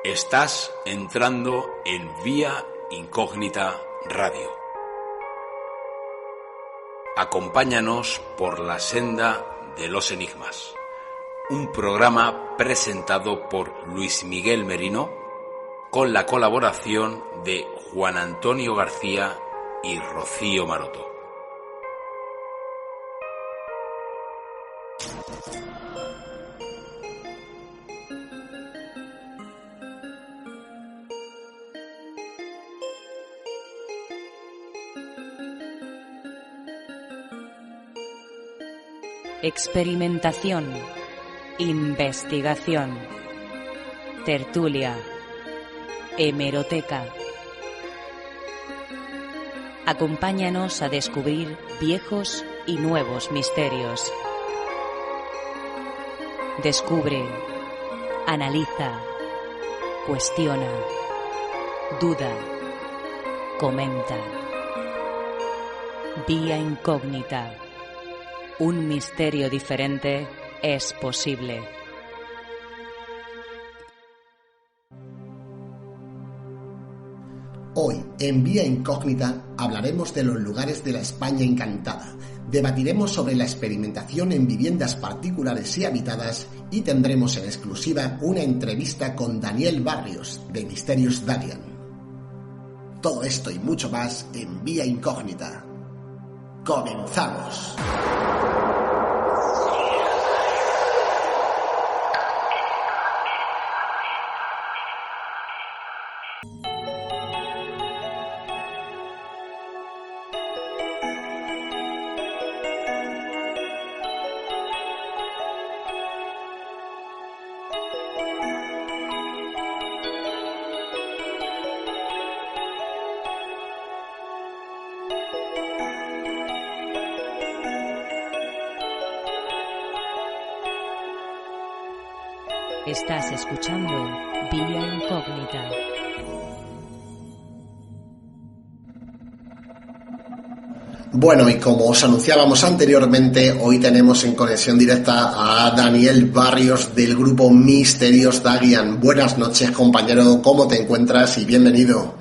Estás entrando en Vía Incógnita Radio. Acompáñanos por la senda de los enigmas. Un programa presentado por Luis Miguel Merino con la colaboración de Juan Antonio García y Rocío Maroto. Experimentación, investigación, tertulia, hemeroteca. Acompáñanos a descubrir viejos y nuevos misterios. Descubre, analiza, cuestiona, duda, comenta. Vía Incógnita. Un misterio diferente es posible. Hoy, en Vía Incógnita, hablaremos de los lugares de la España encantada, debatiremos sobre la experimentación en viviendas particulares y habitadas y tendremos en exclusiva una entrevista con Daniel Barrios, de Misterios Dagian. Todo esto y mucho más en Vía Incógnita. ¡Comenzamos! Estás escuchando Vía Incógnita. Bueno, y como os anunciábamos anteriormente, hoy tenemos en conexión directa a Daniel Barrios del grupo Misterios Dagian. Buenas noches, compañero, ¿cómo te encuentras? Y bienvenido.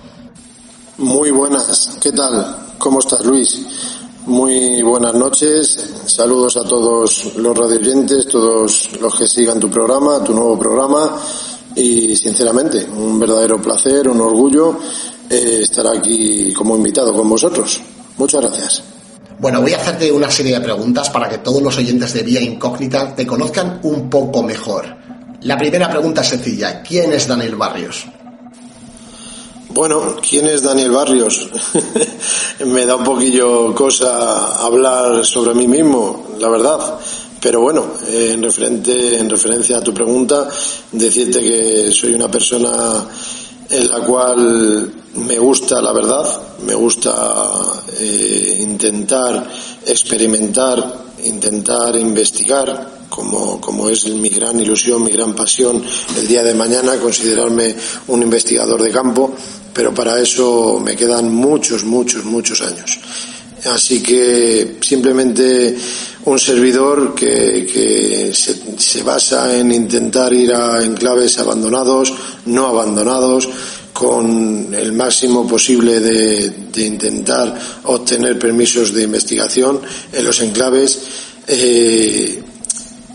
Muy buenas, ¿qué tal? ¿Cómo estás, Luis? Muy buenas noches, saludos a todos los radioyentes, todos los que sigan tu programa, tu nuevo programa, y sinceramente, un verdadero placer, un orgullo estar aquí como invitado con vosotros. Muchas gracias. Bueno, voy a hacerte una serie de preguntas para que todos los oyentes de Vía Incógnita te conozcan un poco mejor. La primera pregunta es sencilla, ¿quién es Daniel Barrios? Bueno, ¿quién es Daniel Barrios? Me da un poquillo cosa hablar sobre mí mismo, la verdad. Pero bueno, en referencia a tu pregunta, decirte que soy una persona en la cual me gusta la verdad, me gusta intentar experimentar, intentar investigar, como es mi gran ilusión, mi gran pasión el día de mañana, considerarme un investigador de campo, pero para eso me quedan muchos años. Así que simplemente un servidor que se basa en intentar ir a enclaves abandonados, no abandonados, con el máximo posible de intentar obtener permisos de investigación en los enclaves,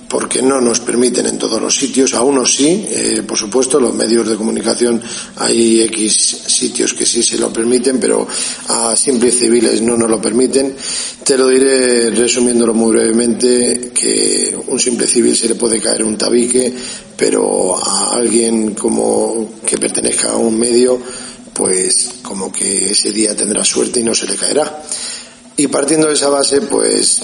porque no nos permiten en todos los sitios, a unos sí, por supuesto, los medios de comunicación hay X sitios que sí se lo permiten, pero a simples civiles no nos lo permiten. Te lo diré resumiéndolo muy brevemente, que un simple civil se le puede caer un tabique, pero a alguien como que pertenezca a un medio, pues como que ese día tendrá suerte y no se le caerá. Y partiendo de esa base, pues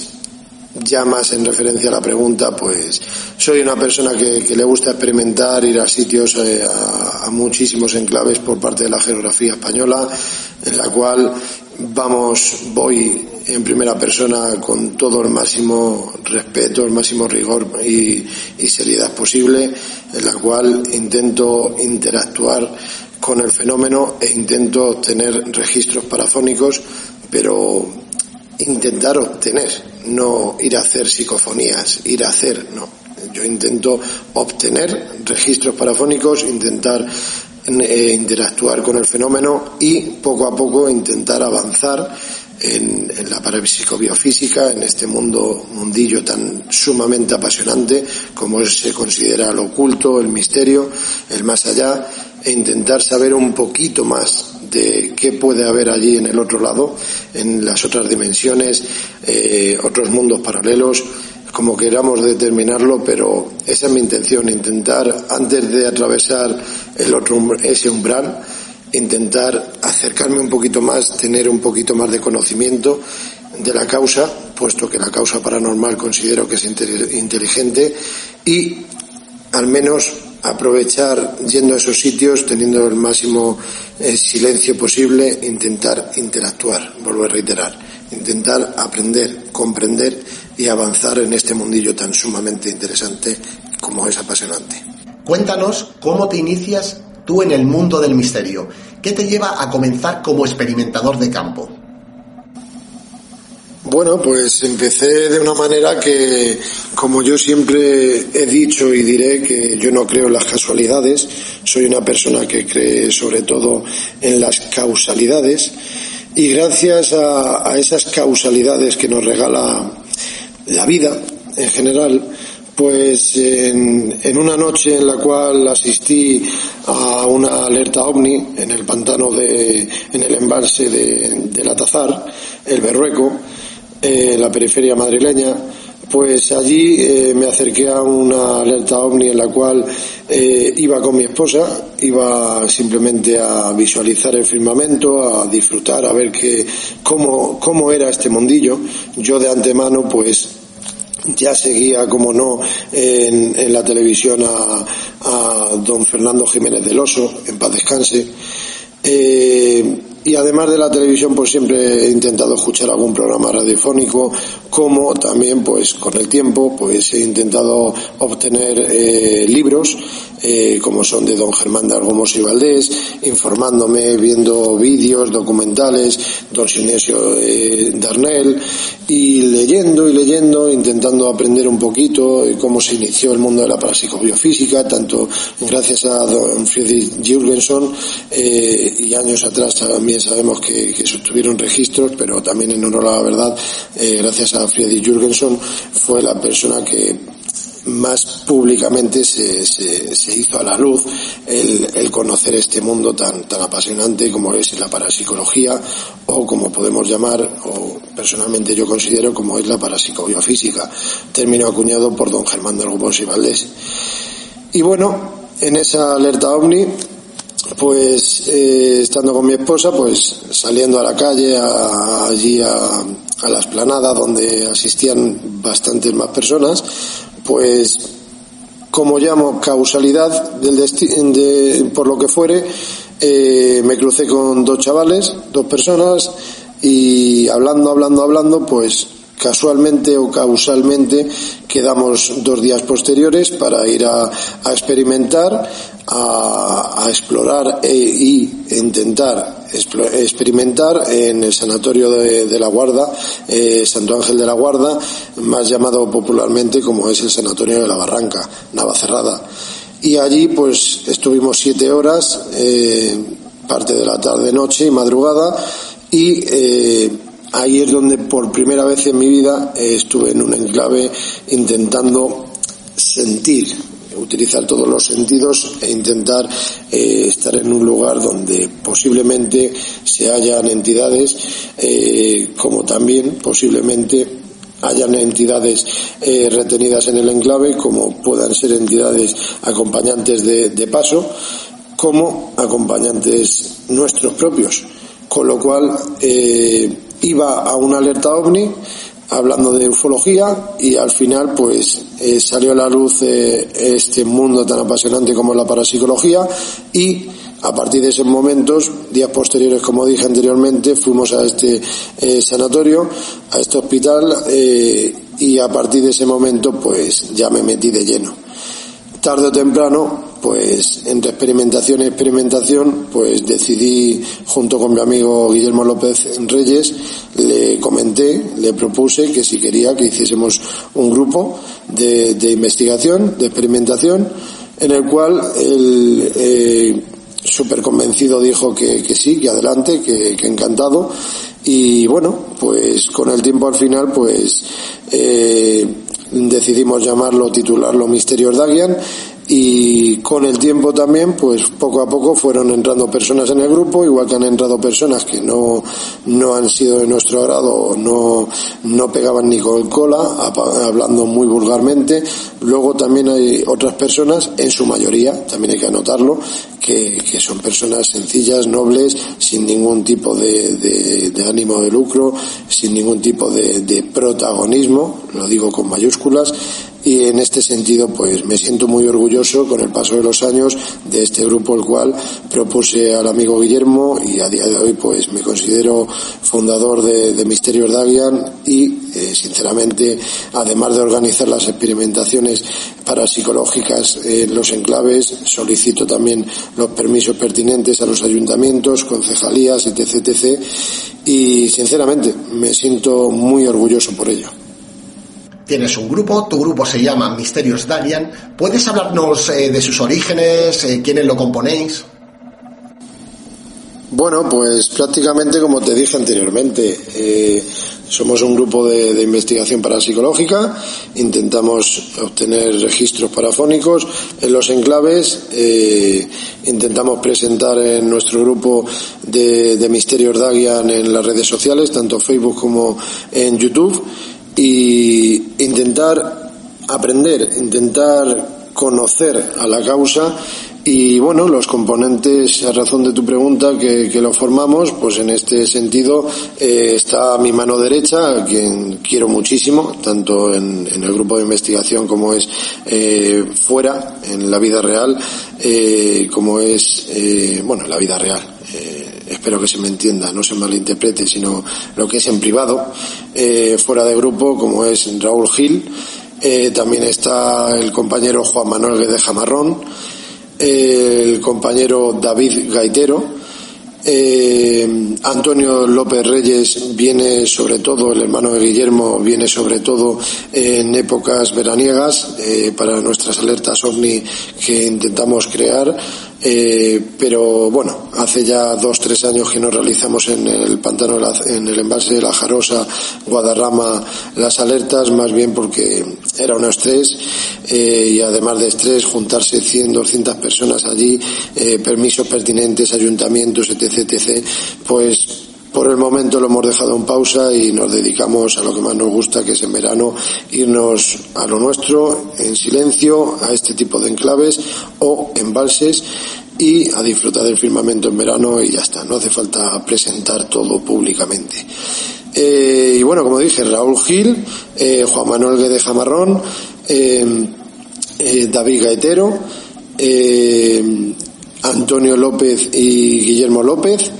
ya más en referencia a la pregunta, pues soy una persona que le gusta experimentar, ir a sitios, a muchísimos enclaves por parte de la geografía española, en la cual voy en primera persona con todo el máximo respeto, el máximo rigor y seriedad posible, en la cual intento interactuar con el fenómeno e intento obtener registros parafónicos, pero intentar obtener, no ir a hacer psicofonías, no. Yo intento obtener registros parafónicos, intentar interactuar con el fenómeno y poco a poco intentar avanzar en la parapsicobiofísica, en este mundillo tan sumamente apasionante como se considera lo oculto, el misterio, el más allá, e intentar saber un poquito más de qué puede haber allí en el otro lado, en las otras dimensiones, otros mundos paralelos, como queramos determinarlo, pero esa es mi intención, intentar, antes de atravesar ese umbral, intentar acercarme un poquito más, tener un poquito más de conocimiento de la causa, puesto que la causa paranormal considero que es inteligente, y al menos aprovechar, yendo a esos sitios, teniendo el máximo silencio posible, intentar interactuar, vuelvo a reiterar, intentar aprender, comprender y avanzar en este mundillo tan sumamente interesante como es apasionante. Cuéntanos cómo te inicias tú en el mundo del misterio. ¿Qué te lleva a comenzar como experimentador de campo? Bueno, pues empecé de una manera que, como yo siempre he dicho y diré, que yo no creo en las casualidades, soy una persona que cree sobre todo en las causalidades, y gracias a esas causalidades que nos regala la vida en general, pues en una noche en la cual asistí a una alerta ovni en el pantano en el embalse del Atazar, el Berrueco, la periferia madrileña, pues allí me acerqué a una alerta ovni en la cual iba con mi esposa, iba simplemente a visualizar el firmamento, a disfrutar, a ver cómo era este mundillo. Yo de antemano pues ya seguía, como no, en la televisión a don Fernando Jiménez del Oso, en paz descanse. Y además de la televisión, pues siempre he intentado escuchar algún programa radiofónico, como también pues con el tiempo pues he intentado obtener libros como son de don Germán de Argomos y Valdés, informándome, viendo vídeos, documentales, don Sinesio Darnell, y leyendo, intentando aprender un poquito cómo se inició el mundo de la parapsicobiofísica, tanto gracias a don Friedrich Jürgenson, y años atrás también sabemos que tuvieron registros, pero también en honor a la verdad, gracias a Friedrich Jürgenson fue la persona que más públicamente se hizo a la luz el conocer este mundo tan apasionante como es la parapsicología, o como podemos llamar, o personalmente yo considero como es la parapsicobiofísica, término acuñado por don Germán de Argomos y Valdés. Y bueno, en esa alerta ovni, pues estando con mi esposa, pues saliendo a la calle, allí a la explanada donde asistían bastantes más personas, pues como llamo causalidad del destino, por lo que fuere, me crucé con dos chavales, dos personas, y hablando, pues casualmente o causalmente quedamos 2 días posteriores para ir a experimentar, a explorar y intentar experimentar en el sanatorio de la Guarda, Santo Ángel de la Guarda, más llamado popularmente como es el sanatorio de la Barranca, Navacerrada. Y allí pues estuvimos 7 horas, parte de la tarde, noche y madrugada, y ahí es donde por primera vez en mi vida estuve en un enclave intentando utilizar todos los sentidos e intentar estar en un lugar donde posiblemente se hallan entidades, como también posiblemente hayan entidades retenidas en el enclave, como puedan ser entidades acompañantes de paso, como acompañantes nuestros propios, con lo cual iba a una alerta ovni hablando de ufología, y al final pues salió a la luz este mundo tan apasionante como la parapsicología, y a partir de esos momentos, días posteriores, como dije anteriormente, fuimos a este sanatorio, a este hospital, y a partir de ese momento pues ya me metí de lleno. Tarde o temprano pues entre experimentación y experimentación, pues decidí, junto con mi amigo Guillermo López Reyes, le comenté, le propuse que si quería que hiciésemos un grupo de investigación, de experimentación, en el cual él súper convencido dijo que sí, que adelante, que encantado. Y bueno, pues con el tiempo al final pues decidimos titularlo Misterios Dagian, y con el tiempo también pues poco a poco fueron entrando personas en el grupo, igual que han entrado personas que no han sido de nuestro agrado, no pegaban ni con cola, hablando muy vulgarmente. Luego también hay otras personas, en su mayoría, también hay que anotarlo, que son personas sencillas, nobles, sin ningún tipo de ánimo de lucro, sin ningún tipo de protagonismo, lo digo con mayúsculas. Y en este sentido pues me siento muy orgulloso con el paso de los años de este grupo, el cual propuse al amigo Guillermo, y a día de hoy pues me considero fundador de Misterios Dagian. Y sinceramente, además de organizar las experimentaciones parapsicológicas en los enclaves, solicito también los permisos pertinentes a los ayuntamientos, concejalías, etc. Y sinceramente me siento muy orgulloso por ello. Tienes un grupo, tu grupo se llama Misterios Dagian. ¿Puedes hablarnos de sus orígenes, quiénes lo componéis? Bueno, pues prácticamente como te dije anteriormente, somos un grupo de investigación parapsicológica. Intentamos obtener registros parafónicos en los enclaves, intentamos presentar en nuestro grupo de Misterios Dagian en las redes sociales, tanto Facebook como en YouTube, y intentar aprender, intentar conocer a la causa. Y bueno, los componentes, a razón de tu pregunta, que lo formamos, pues en este sentido está mi mano derecha, a quien quiero muchísimo, tanto en el grupo de investigación como es fuera, en la vida real, como es, en la vida real. Espero que se me entienda, no se malinterprete, sino lo que es en privado, fuera de grupo, como es Raúl Gil. También está el compañero Juan Manuel Guedeja Marrón, el compañero David Gaitero, Antonio López Reyes viene sobre todo, el hermano de Guillermo, viene sobre todo en épocas veraniegas para nuestras alertas OVNI que intentamos crear. Pero bueno, hace ya 2-3 años que no realizamos en el pantano, en el embalse de la Jarosa, Guadarrama, las alertas, más bien porque era un estrés, y además de estrés, juntarse 100-200 personas allí, permisos pertinentes, ayuntamientos, etc., pues por el momento lo hemos dejado en pausa y nos dedicamos a lo que más nos gusta, que es en verano irnos a lo nuestro, en silencio, a este tipo de enclaves o embalses, y a disfrutar del firmamento en verano, y ya está, no hace falta presentar todo públicamente. Y bueno, como dije, Raúl Gil, Juan Manuel Guedeja Marrón, David Gaitero, Antonio López y Guillermo López.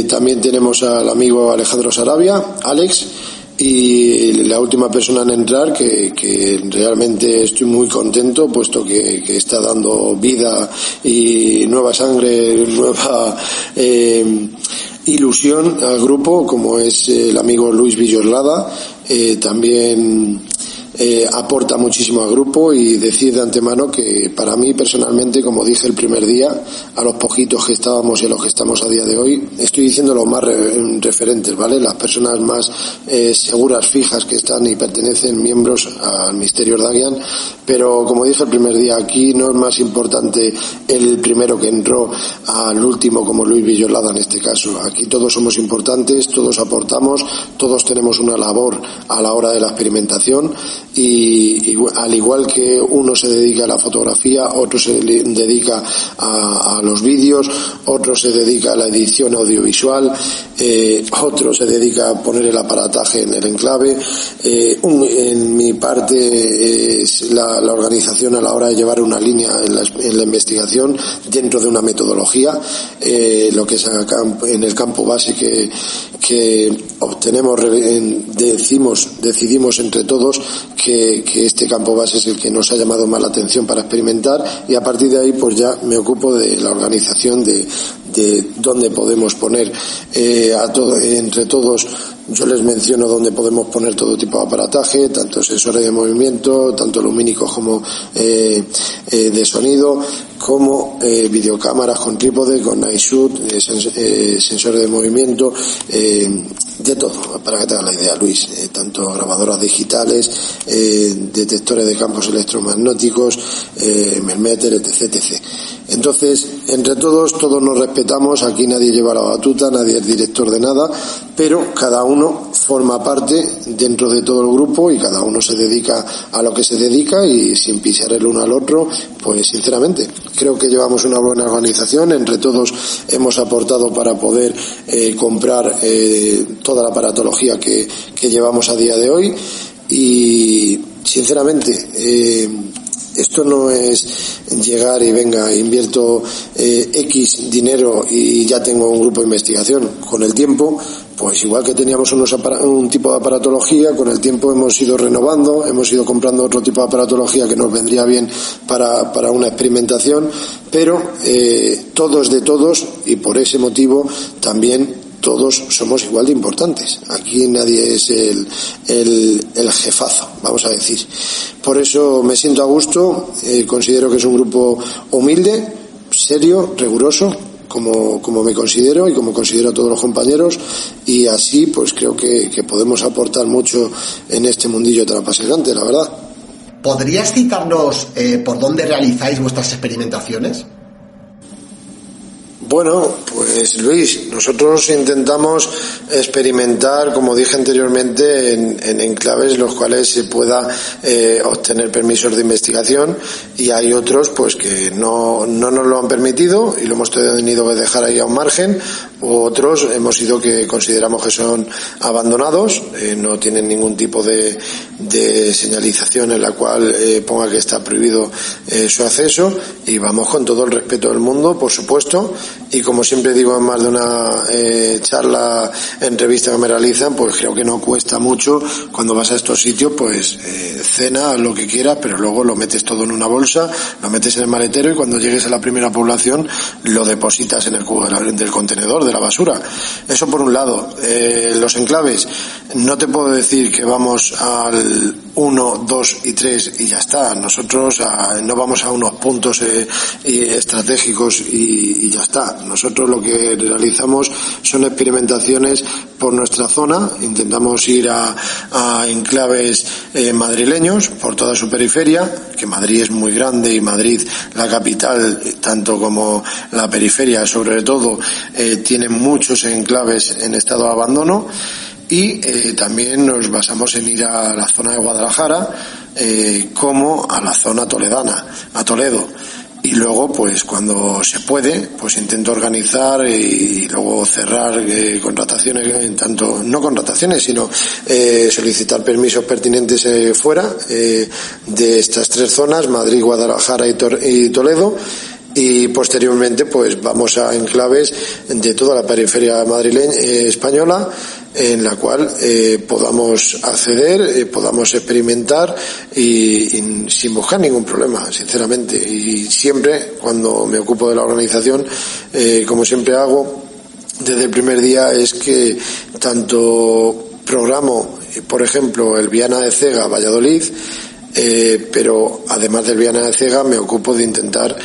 También tenemos al amigo Alejandro Sarabia, Alex, y la última persona en entrar, que realmente estoy muy contento, puesto que está dando vida y nueva sangre, nueva ilusión al grupo, como es el amigo Luis Villoslada. También aporta muchísimo al grupo, y decir de antemano que para mí personalmente, como dije el primer día, a los poquitos que estábamos y a los que estamos a día de hoy, estoy diciendo los más referentes, ¿vale? Las personas más seguras, fijas, que están y pertenecen, miembros al Misterios Dagian. Pero como dije el primer día, aquí no es más importante el primero que entró al último, como Luis Villoslada en este caso. Aquí todos somos importantes, todos aportamos, todos tenemos una labor a la hora de la experimentación. Y al igual que uno se dedica a la fotografía, otro se dedica a los vídeos, otro se dedica a la edición audiovisual, otro se dedica a poner el aparataje en el enclave. En mi parte es la organización a la hora de llevar una línea en la investigación dentro de una metodología, lo que es en el campo base decidimos entre todos que este campo base es el que nos ha llamado más la atención para experimentar, y a partir de ahí pues ya me ocupo de la organización de dónde podemos poner entre todos. Yo les menciono dónde podemos poner todo tipo de aparataje, tanto sensores de movimiento, tanto lumínicos como de sonido, como videocámaras con trípode, con night shoot, sensores de movimiento, de todo, para que te hagas la idea, Luis, tanto grabadoras digitales, detectores de campos electromagnéticos, melmeter, etc. Entonces, entre todos nos respetamos, aquí nadie lleva la batuta, nadie es director de nada, pero cada uno forma parte dentro de todo el grupo y cada uno se dedica a lo que se dedica, y sin pisar el uno al otro, pues sinceramente creo que llevamos una buena organización. Entre todos hemos aportado para poder comprar toda la aparatología que llevamos a día de hoy, y sinceramente esto no es llegar y venga, invierto X dinero y ya tengo un grupo de investigación. Con el tiempo, pues igual que teníamos un tipo de aparatología, con el tiempo hemos ido renovando, hemos ido comprando otro tipo de aparatología que nos vendría bien para una experimentación, pero todos de todos, y por ese motivo también todos somos igual de importantes. Aquí nadie es el jefazo, vamos a decir. Por eso me siento a gusto, considero que es un grupo humilde, serio, riguroso, como me considero y como considero a todos los compañeros, y así pues creo que podemos aportar mucho en este mundillo tan apasionante, la verdad. ¿Podrías citarnos por dónde realizáis vuestras experimentaciones? Bueno, pues Luis, nosotros intentamos experimentar, como dije anteriormente, en enclaves los cuales se pueda obtener permisos de investigación, y hay otros pues que no nos lo han permitido y lo hemos tenido que dejar ahí a un margen, u otros hemos ido que consideramos que son abandonados, no tienen ningún tipo de señalización en la cual ponga que está prohibido su acceso, y vamos con todo el respeto del mundo, por supuesto. Y como siempre digo en más de una charla, entrevista que me realizan, pues creo que no cuesta mucho cuando vas a estos sitios, pues cena, lo que quieras, pero luego lo metes todo en una bolsa, lo metes en el maletero, y cuando llegues a la primera población lo depositas en el cubo del contenedor de la basura. Eso por un lado. Los enclaves, no te puedo decir que vamos al 1, 2 y 3 y ya está. Nosotros no vamos a unos puntos estratégicos y ya está. Nosotros lo que realizamos son experimentaciones por nuestra zona, intentamos ir a enclaves madrileños por toda su periferia, que Madrid es muy grande, y Madrid, la capital, tanto como la periferia sobre todo, tiene muchos enclaves en estado de abandono, y también nos basamos en ir a la zona de Guadalajara como a la zona toledana, a Toledo. Y luego, pues cuando se puede, pues intento organizar y luego cerrar contrataciones, tanto no contrataciones, sino solicitar permisos pertinentes fuera de estas tres zonas, Madrid, Guadalajara y Toledo. Y posteriormente pues vamos a enclaves de toda la periferia madrileña española, en la cual podamos acceder, podamos experimentar y sin buscar ningún problema, sinceramente. Y siempre, cuando me ocupo de la organización, como siempre hago desde el primer día, es que tanto programo, por ejemplo, el Viana de Cega Valladolid, pero además del Viana de Cega me ocupo de intentar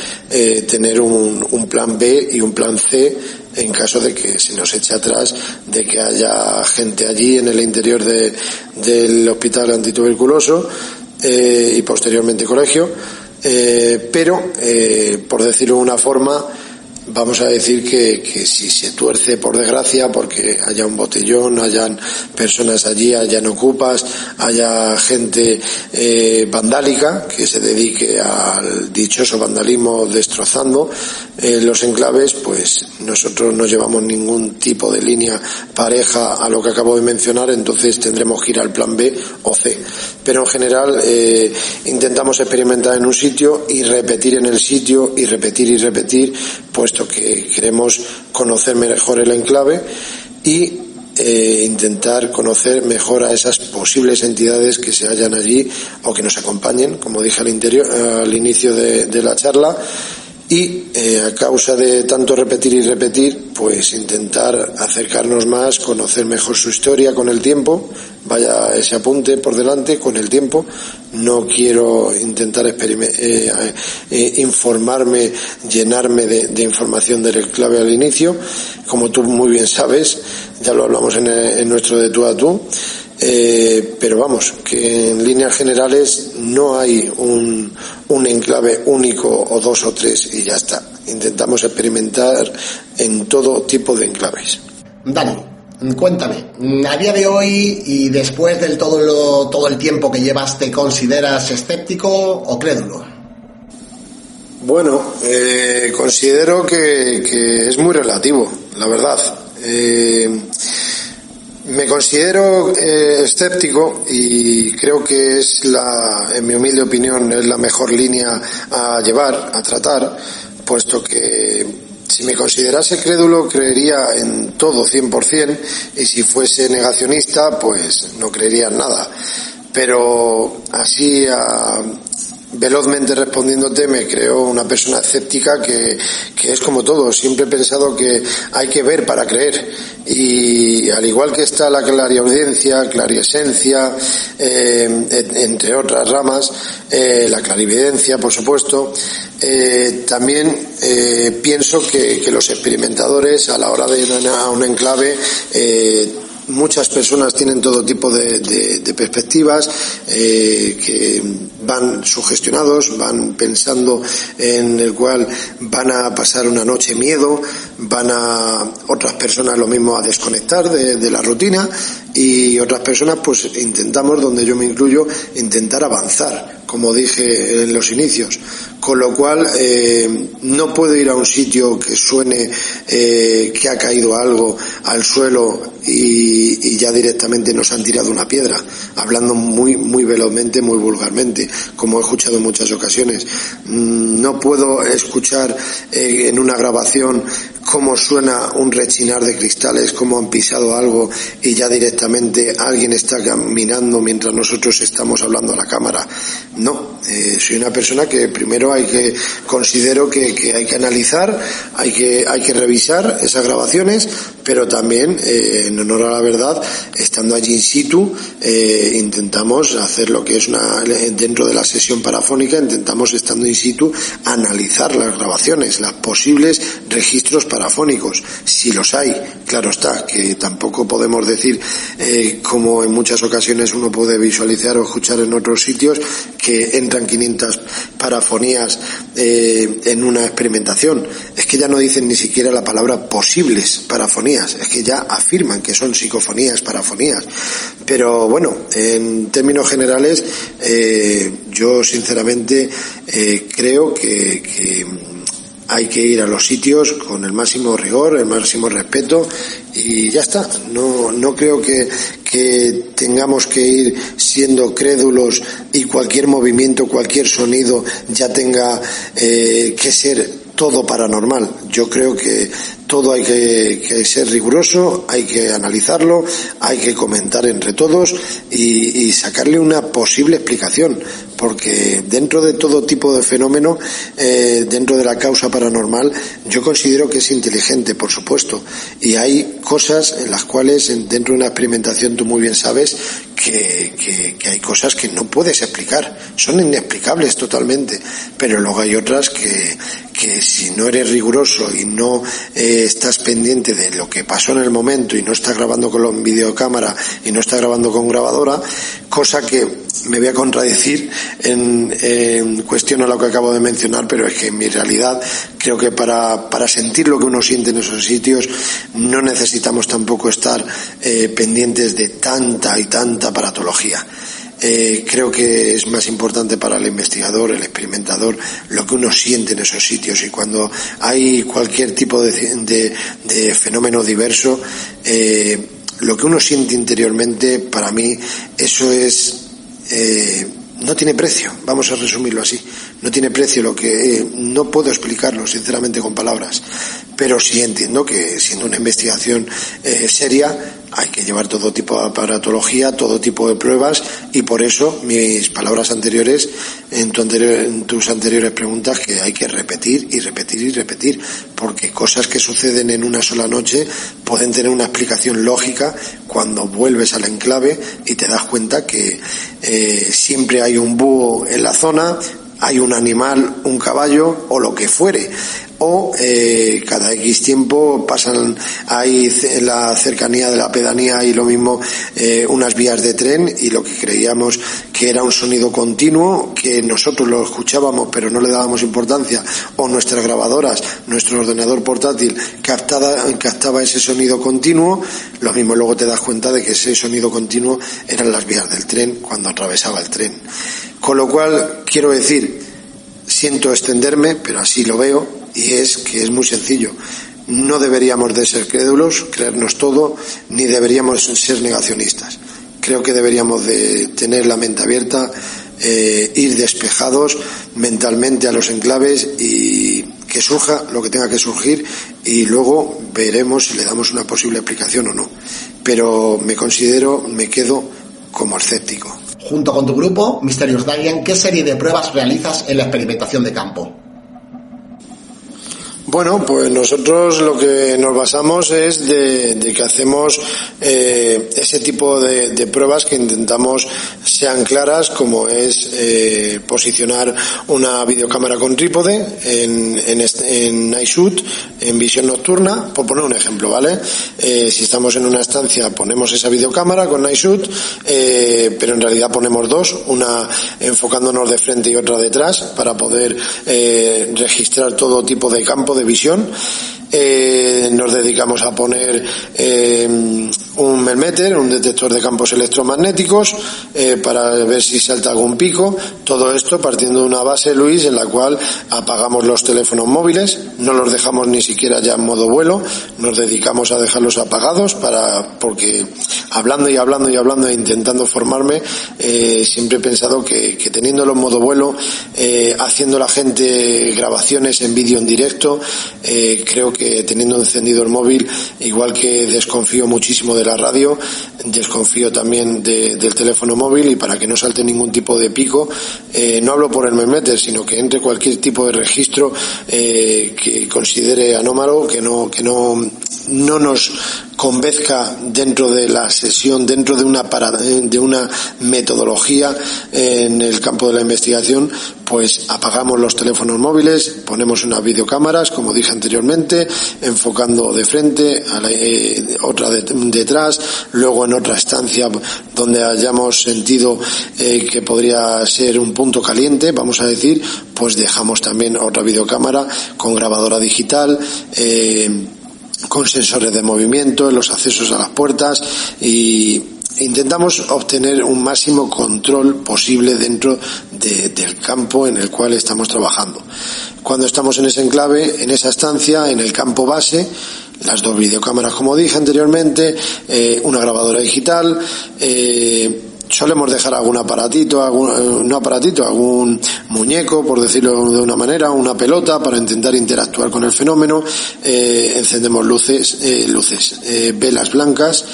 tener un plan B y un plan C en caso de que se nos eche atrás, de que haya gente allí en el interior del hospital antituberculoso y posteriormente colegio, pero por decirlo de una forma, vamos a decir que si se tuerce, por desgracia, porque haya un botellón, hayan personas allí, hayan ocupas, haya gente vandálica que se dedique al dichoso vandalismo destrozando los enclaves, pues nosotros no llevamos ningún tipo de línea pareja a lo que acabo de mencionar, entonces tendremos que ir al plan B o C. Pero en general intentamos experimentar en un sitio y repetir en el sitio y repetir, puesto que queremos conocer mejor el enclave, y intentar conocer mejor a esas posibles entidades que se hallan allí o que nos acompañen, como dije al inicio de la charla. Y a causa de tanto repetir y repetir, pues intentar acercarnos más, conocer mejor su historia con el tiempo. Vaya ese apunte por delante, con el tiempo. No quiero intentar informarme, llenarme de información del enclave al inicio. Como tú muy bien sabes, ya lo hablamos en nuestro de tú a tú. Pero vamos, que en líneas generales no hay un enclave único o dos o tres y ya está. Intentamos experimentar en todo tipo de enclaves. Dani, cuéntame, a día de hoy y después del todo el tiempo que llevas, ¿te consideras escéptico o crédulo? Bueno, considero que es muy relativo, la verdad. Me considero escéptico y creo que en mi humilde opinión, es la mejor línea a llevar, a tratar, puesto que si me considerase crédulo creería en todo 100% y si fuese negacionista pues no creería en nada. Pero así velozmente respondiéndote, me creo una persona escéptica que es como todo. Siempre he pensado que hay que ver para creer, y al igual que está la clariaudiencia, clariesencia, entre otras ramas, la clarividencia, por supuesto, también pienso que los experimentadores, a la hora de ir a un enclave, muchas personas tienen todo tipo de perspectivas, que van sugestionados, van pensando en el cual van a pasar una noche miedo, otras personas lo mismo a desconectar de la rutina, y otras personas pues intentamos, donde yo me incluyo, intentar avanzar, como dije en los inicios. Con lo cual no puedo ir a un sitio que suene que ha caído algo al suelo y ya directamente nos han tirado una piedra, hablando muy velozmente, muy vulgarmente, como he escuchado en muchas ocasiones. No puedo escuchar en una grabación cómo suena un rechinar de cristales, cómo han pisado algo y ya directamente alguien está caminando mientras nosotros estamos hablando a la cámara. No, soy una persona que primero considero que hay que analizar, hay que revisar esas grabaciones, pero también, en honor a la verdad, estando allí in situ, intentamos hacer lo que es dentro de la sesión parafónica, intentamos, estando in situ, analizar las grabaciones, los posibles registros parafónicos, si los hay. Claro está, que tampoco podemos decir, como en muchas ocasiones uno puede visualizar o escuchar en otros sitios, que entran 500 parafonías en una experimentación. Es que ya no dicen ni siquiera la palabra posibles parafonías, es que ya afirman que son psicofonías, parafonías. Pero bueno, en términos generales, yo sinceramente creo que hay que ir a los sitios con el máximo rigor, el máximo respeto, y ya está. No creo que tengamos que ir siendo crédulos y cualquier movimiento, cualquier sonido ya tenga que ser todo paranormal. Yo creo que todo hay que ser riguroso, hay que analizarlo, hay que comentar entre todos y sacarle una posible explicación, porque dentro de todo tipo de fenómeno, dentro de la causa paranormal, yo considero que es inteligente, por supuesto, y hay cosas en las cuales dentro de una experimentación, tú muy bien sabes que hay cosas que no puedes explicar, son inexplicables totalmente, pero luego hay otras que si no eres riguroso y no estás pendiente de lo que pasó en el momento y no estás grabando con videocámara y no estás grabando con grabadora, cosa que me voy a contradecir en cuestión a lo que acabo de mencionar, pero es que en mi realidad creo que para sentir lo que uno siente en esos sitios no necesitamos tampoco estar pendientes de tanta y tanta aparatología. Creo que es más importante para el investigador, el experimentador, lo que uno siente en esos sitios, y cuando hay cualquier tipo de fenómeno diverso, lo que uno siente interiormente, para mí eso es no tiene precio, vamos a resumirlo así, no tiene precio. Lo que no puedo explicarlo sinceramente con palabras, pero sí entiendo que siendo una investigación seria, hay que llevar todo tipo de aparatología, todo tipo de pruebas, y por eso mis palabras anteriores en tus anteriores preguntas, que hay que repetir y repetir y repetir, porque cosas que suceden en una sola noche pueden tener una explicación lógica cuando vuelves al enclave y te das cuenta que siempre hay un búho en la zona, hay un animal, un caballo o lo que fuere, o cada X tiempo pasan ahí en la cercanía de la pedanía y lo mismo unas vías de tren, y lo que creíamos que era un sonido continuo, que nosotros lo escuchábamos pero no le dábamos importancia, o nuestras grabadoras, nuestro ordenador portátil captaba ese sonido continuo, lo mismo luego te das cuenta de que ese sonido continuo eran las vías del tren cuando atravesaba el tren. Con lo cual, quiero decir, siento extenderme, pero así lo veo, y es que es muy sencillo. No deberíamos de ser crédulos, creernos todo, ni deberíamos ser negacionistas. Creo que deberíamos de tener la mente abierta, ir despejados mentalmente a los enclaves y que surja lo que tenga que surgir, y luego veremos si le damos una posible explicación o no. Pero me quedo como escéptico. Junto con tu grupo, Mysterious Dalian, ¿qué serie de pruebas realizas en la experimentación de campo? Bueno, pues nosotros lo que nos basamos es de que hacemos ese tipo de pruebas que intentamos sean claras, como es posicionar una videocámara con trípode en night shoot, en visión nocturna, por poner un ejemplo, ¿vale? Si estamos en una estancia ponemos esa videocámara con night shoot, pero en realidad ponemos dos, una enfocándonos de frente y otra detrás, para poder registrar todo tipo de campo de visión. Nos dedicamos a poner un melmeter, un detector de campos electromagnéticos, para ver si salta algún pico. Todo esto partiendo de una base, Luis, en la cual apagamos los teléfonos móviles, no los dejamos ni siquiera ya en modo vuelo, nos dedicamos a dejarlos apagados, porque hablando e intentando formarme, siempre he pensado que teniéndolo en modo vuelo, haciendo la gente grabaciones en vídeo en directo, creo que teniendo encendido el móvil, igual que desconfío muchísimo de la radio, desconfío también del teléfono móvil, y para que no salte ningún tipo de pico, no hablo por el melmeter, sino que entre cualquier tipo de registro que considere anómalo, que no nos convenzca dentro de la sesión, dentro de una metodología en el campo de la investigación, pues apagamos los teléfonos móviles, ponemos unas videocámaras, como dije anteriormente, enfocando de frente, otra detrás, luego en otra estancia donde hayamos sentido que podría ser un punto caliente, vamos a decir, pues dejamos también otra videocámara con grabadora digital, con sensores de movimiento en los accesos a las puertas, y intentamos obtener un máximo control posible dentro del campo en el cual estamos trabajando. Cuando estamos en ese enclave, en esa estancia, en el campo base, las dos videocámaras, como dije anteriormente, una grabadora digital, solemos dejar algún algún muñeco, por decirlo de una manera, una pelota, para intentar interactuar con el fenómeno. Encendemos velas blancas,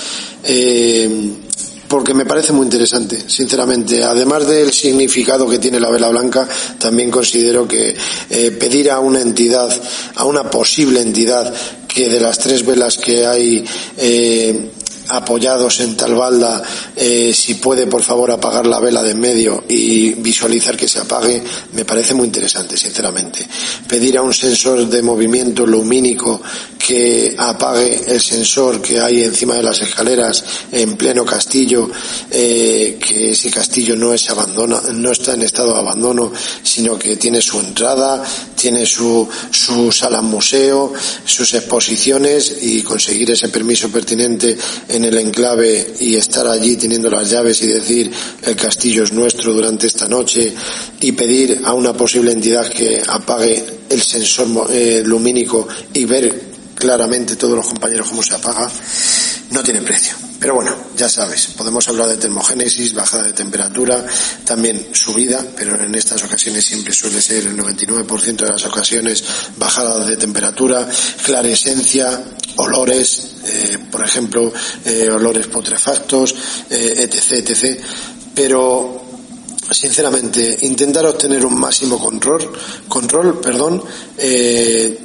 porque me parece muy interesante, sinceramente. Además del significado que tiene la vela blanca, también considero que pedir a una entidad, a una posible entidad, que de las 3 velas que hay apoyados en tal balda, si puede por favor apagar la vela de en medio y visualizar que se apague, me parece muy interesante, sinceramente. Pedir a un sensor de movimiento lumínico que apague el sensor que hay encima de las escaleras en pleno castillo, que ese castillo no está en estado de abandono, sino que tiene su entrada, tiene su sala museo, sus exposiciones, y conseguir ese permiso pertinente en el enclave y estar allí teniendo las llaves y decir el castillo es nuestro durante esta noche, y pedir a una posible entidad que apague el sensor lumínico y ver claramente todos los compañeros cómo se apaga, no tiene precio. Pero bueno, ya sabes, podemos hablar de termogénesis, bajada de temperatura, también subida, pero en estas ocasiones siempre suele ser el 99% de las ocasiones bajada de temperatura, clarescencia, olores, por ejemplo, olores putrefactos, etc. Pero sinceramente, intentar obtener un máximo control,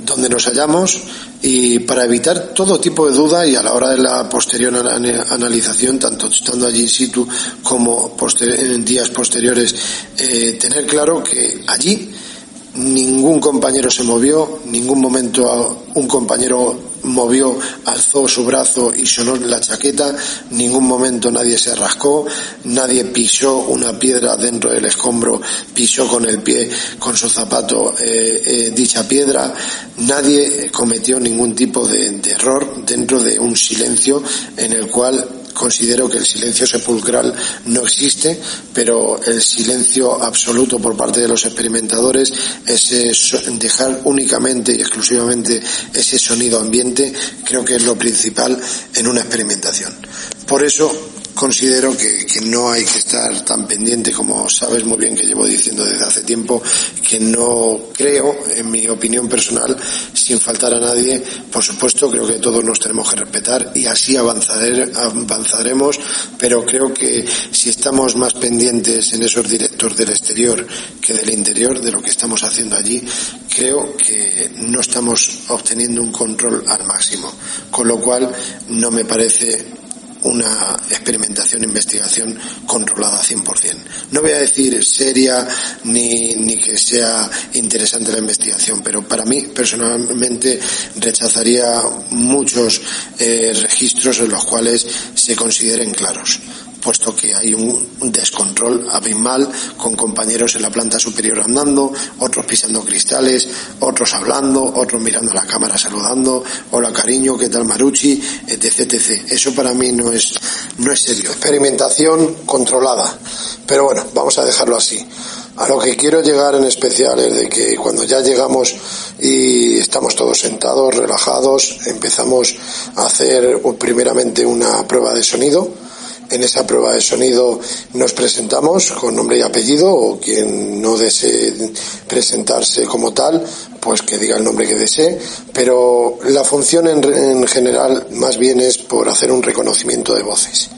donde nos hallamos, y para evitar todo tipo de duda, y a la hora de la posterior analización, tanto estando allí in situ como en días posteriores, tener claro que allí ningún compañero se movió, ningún momento un compañero alzó su brazo y sonó la chaqueta, ningún momento nadie se rascó, nadie pisó una piedra dentro del escombro, pisó con el pie, con su zapato, dicha piedra, nadie cometió ningún tipo de error dentro de un silencio en el cual considero que el silencio sepulcral no existe, pero el silencio absoluto por parte de los experimentadores es dejar únicamente y exclusivamente ese sonido ambiente. Creo que es lo principal en una experimentación. Por eso considero que no hay que estar tan pendiente, como sabes muy bien que llevo diciendo desde hace tiempo, que no creo, en mi opinión personal, sin faltar a nadie, por supuesto, creo que todos nos tenemos que respetar y así avanzaremos, pero creo que si estamos más pendientes en esos directos del exterior que del interior, de lo que estamos haciendo allí, creo que no estamos obteniendo un control al máximo, con lo cual no me parece una experimentación e investigación controlada 100%. No voy a decir seria ni que sea interesante la investigación, pero para mí personalmente rechazaría muchos registros en los cuales se consideren claros, puesto que hay un descontrol abismal, con compañeros en la planta superior andando, otros pisando cristales, otros hablando, otros mirando a la cámara saludando, hola cariño, ¿qué tal Marucci?, etc. Eso para mí no es serio. Experimentación controlada. Pero bueno, vamos a dejarlo así. A lo que quiero llegar en especial es de que cuando ya llegamos y estamos todos sentados, relajados, empezamos a hacer primeramente una prueba de sonido. En esa prueba de sonido nos presentamos con nombre y apellido, o quien no desee presentarse como tal, pues que diga el nombre que desee, pero la función en general más bien es por hacer un reconocimiento de voces.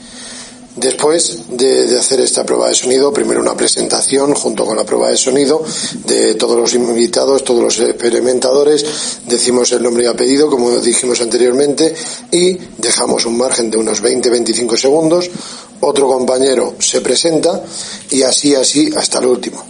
Después de hacer esta prueba de sonido, primero una presentación junto con la prueba de sonido de todos los invitados, todos los experimentadores, decimos el nombre y apellido como dijimos anteriormente y dejamos un margen de unos 20-25 segundos, otro compañero se presenta y así hasta el último.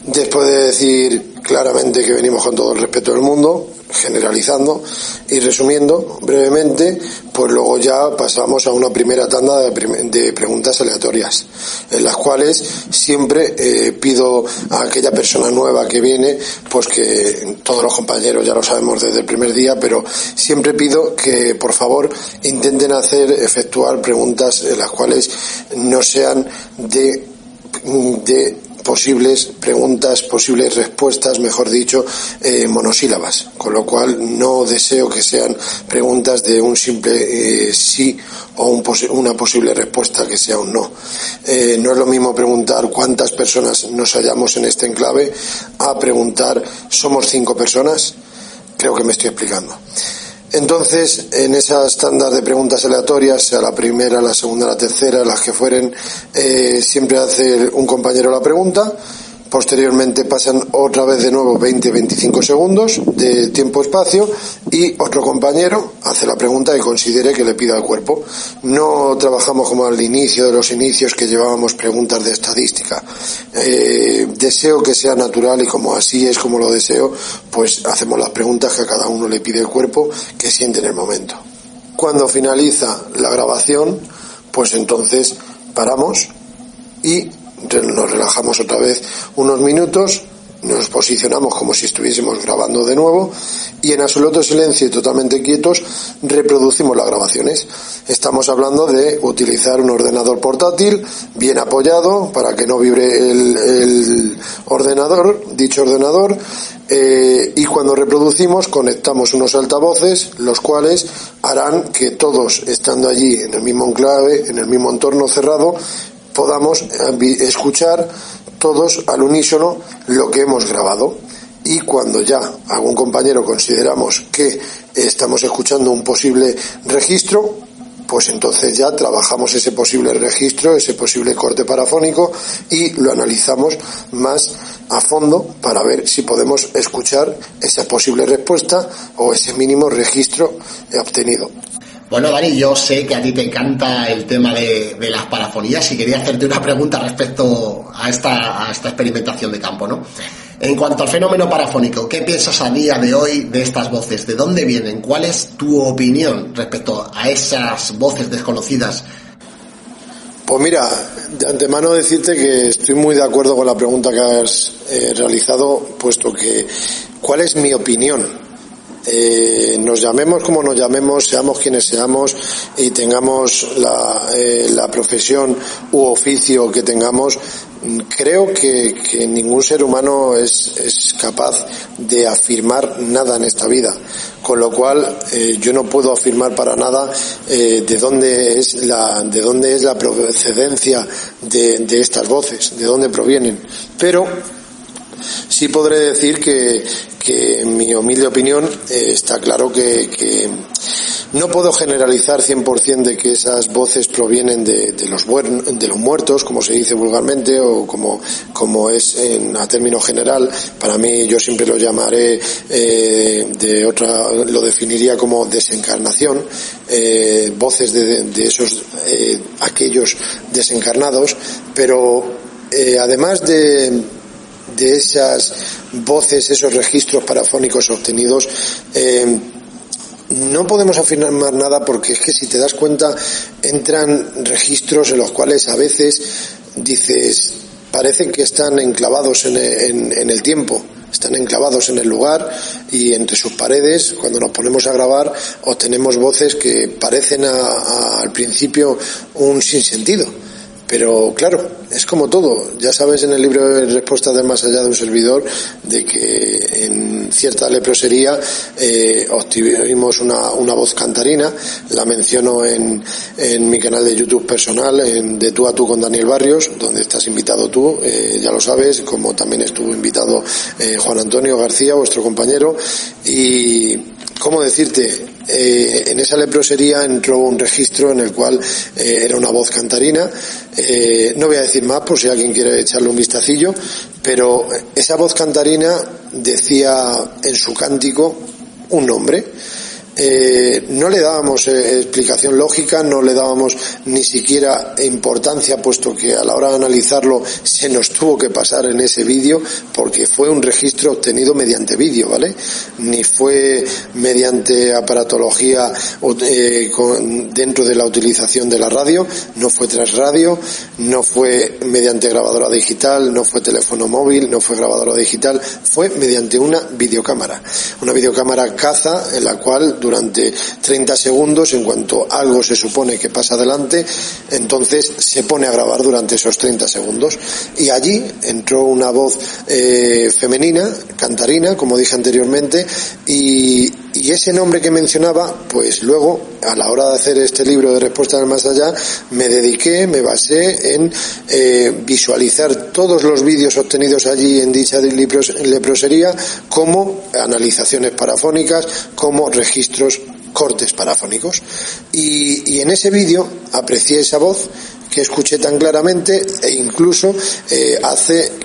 Después de decir claramente que venimos con todo el respeto del mundo, generalizando y resumiendo brevemente, pues luego ya pasamos a una primera tanda de preguntas aleatorias, en las cuales siempre pido a aquella persona nueva que viene, pues que todos los compañeros ya lo sabemos desde el primer día, pero siempre pido que por favor intenten efectuar preguntas en las cuales no sean de posibles preguntas, posibles respuestas, mejor dicho, monosílabas, con lo cual no deseo que sean preguntas de un simple sí o una posible respuesta que sea un no. No es lo mismo preguntar cuántas personas nos hallamos en este enclave a preguntar ¿somos 5 personas? Creo que me estoy explicando. Entonces, en esas tandas de preguntas aleatorias, sea la primera, la segunda, la tercera, las que fueren, siempre hace un compañero la pregunta, posteriormente pasan otra vez de nuevo 20-25 segundos de tiempo-espacio y otro compañero hace la pregunta que considere que le pida al cuerpo. No trabajamos como al inicio de los inicios, que llevábamos preguntas de estadística. Deseo que sea natural y como así es como lo deseo, pues hacemos las preguntas que a cada uno le pide el cuerpo que siente en el momento. Cuando finaliza la grabación, pues entonces paramos y nos relajamos otra vez unos minutos, nos posicionamos como si estuviésemos grabando de nuevo y en absoluto silencio y totalmente quietos reproducimos las grabaciones. Estamos hablando de utilizar un ordenador portátil bien apoyado para que no vibre el ordenador, dicho ordenador, y cuando reproducimos conectamos unos altavoces, los cuales harán que todos, estando allí en el mismo enclave, en el mismo entorno cerrado, podamos escuchar todos al unísono lo que hemos grabado y cuando ya algún compañero consideramos que estamos escuchando un posible registro, pues entonces ya trabajamos ese posible registro, ese posible corte parafónico y lo analizamos más a fondo para ver si podemos escuchar esa posible respuesta o ese mínimo registro obtenido. Bueno, Dani, yo sé que a ti te encanta el tema de las parafonías y quería hacerte una pregunta respecto a esta experimentación de campo, ¿no? En cuanto al fenómeno parafónico, ¿qué piensas a día de hoy de estas voces? ¿De dónde vienen? ¿Cuál es tu opinión respecto a esas voces desconocidas? Pues mira, de antemano decirte que estoy muy de acuerdo con la pregunta que has realizado, puesto que ¿cuál es mi opinión? Nos llamemos como nos llamemos, seamos quienes seamos y tengamos la profesión u oficio que tengamos, creo que ningún ser humano es capaz de afirmar nada en esta vida, con lo cual yo no puedo afirmar para nada de dónde es la procedencia de estas voces, de dónde provienen, pero sí podré decir que en mi humilde opinión está claro que no puedo generalizar 100% de que esas voces provienen de los muertos, como se dice vulgarmente, o como es a término general. Para mí, yo siempre lo llamaré lo definiría como desencarnación, voces de esos aquellos desencarnados, pero además de esas voces, esos registros parafónicos obtenidos, no podemos afirmar nada, porque es que si te das cuenta entran registros en los cuales a veces dices, parecen que están enclavados en el tiempo, están enclavados en el lugar y entre sus paredes. Cuando nos ponemos a grabar obtenemos voces que parecen al principio un sinsentido. Pero claro, es como todo. Ya sabes, en el libro de respuestas del más allá de un servidor, de que en cierta leprosería obtuvimos una voz cantarina. La menciono en mi canal de YouTube personal, en De Tú a Tú con Daniel Barrios, donde estás invitado tú, ya lo sabes, como también estuvo invitado Juan Antonio García, vuestro compañero. Y, ¿cómo decirte? En esa leprosería entró un registro en el cual era una voz cantarina. No voy a decir más por si alguien quiere echarle un vistacillo, pero esa voz cantarina decía en su cántico un nombre. No le dábamos explicación lógica, no le dábamos ni siquiera importancia, puesto que a la hora de analizarlo se nos tuvo que pasar en ese vídeo, porque fue un registro obtenido mediante vídeo, ¿vale? Ni fue mediante aparatología dentro de la utilización de la radio, no fue tras radio, no fue mediante grabadora digital, no fue teléfono móvil, no fue grabadora digital, fue mediante una videocámara caza, en la cual durante 30 segundos, en cuanto algo se supone que pasa adelante, entonces se pone a grabar durante esos 30 segundos. Y allí entró una voz femenina, cantarina, como dije anteriormente, y ese nombre que mencionaba, pues luego, a la hora de hacer este libro de Respuestas del Más Allá, me basé en visualizar todos los vídeos obtenidos allí en dicha leprosería, como analizaciones parafónicas, como registros, cortes parafónicos. Y en ese vídeo aprecié esa voz que escuché tan claramente, e incluso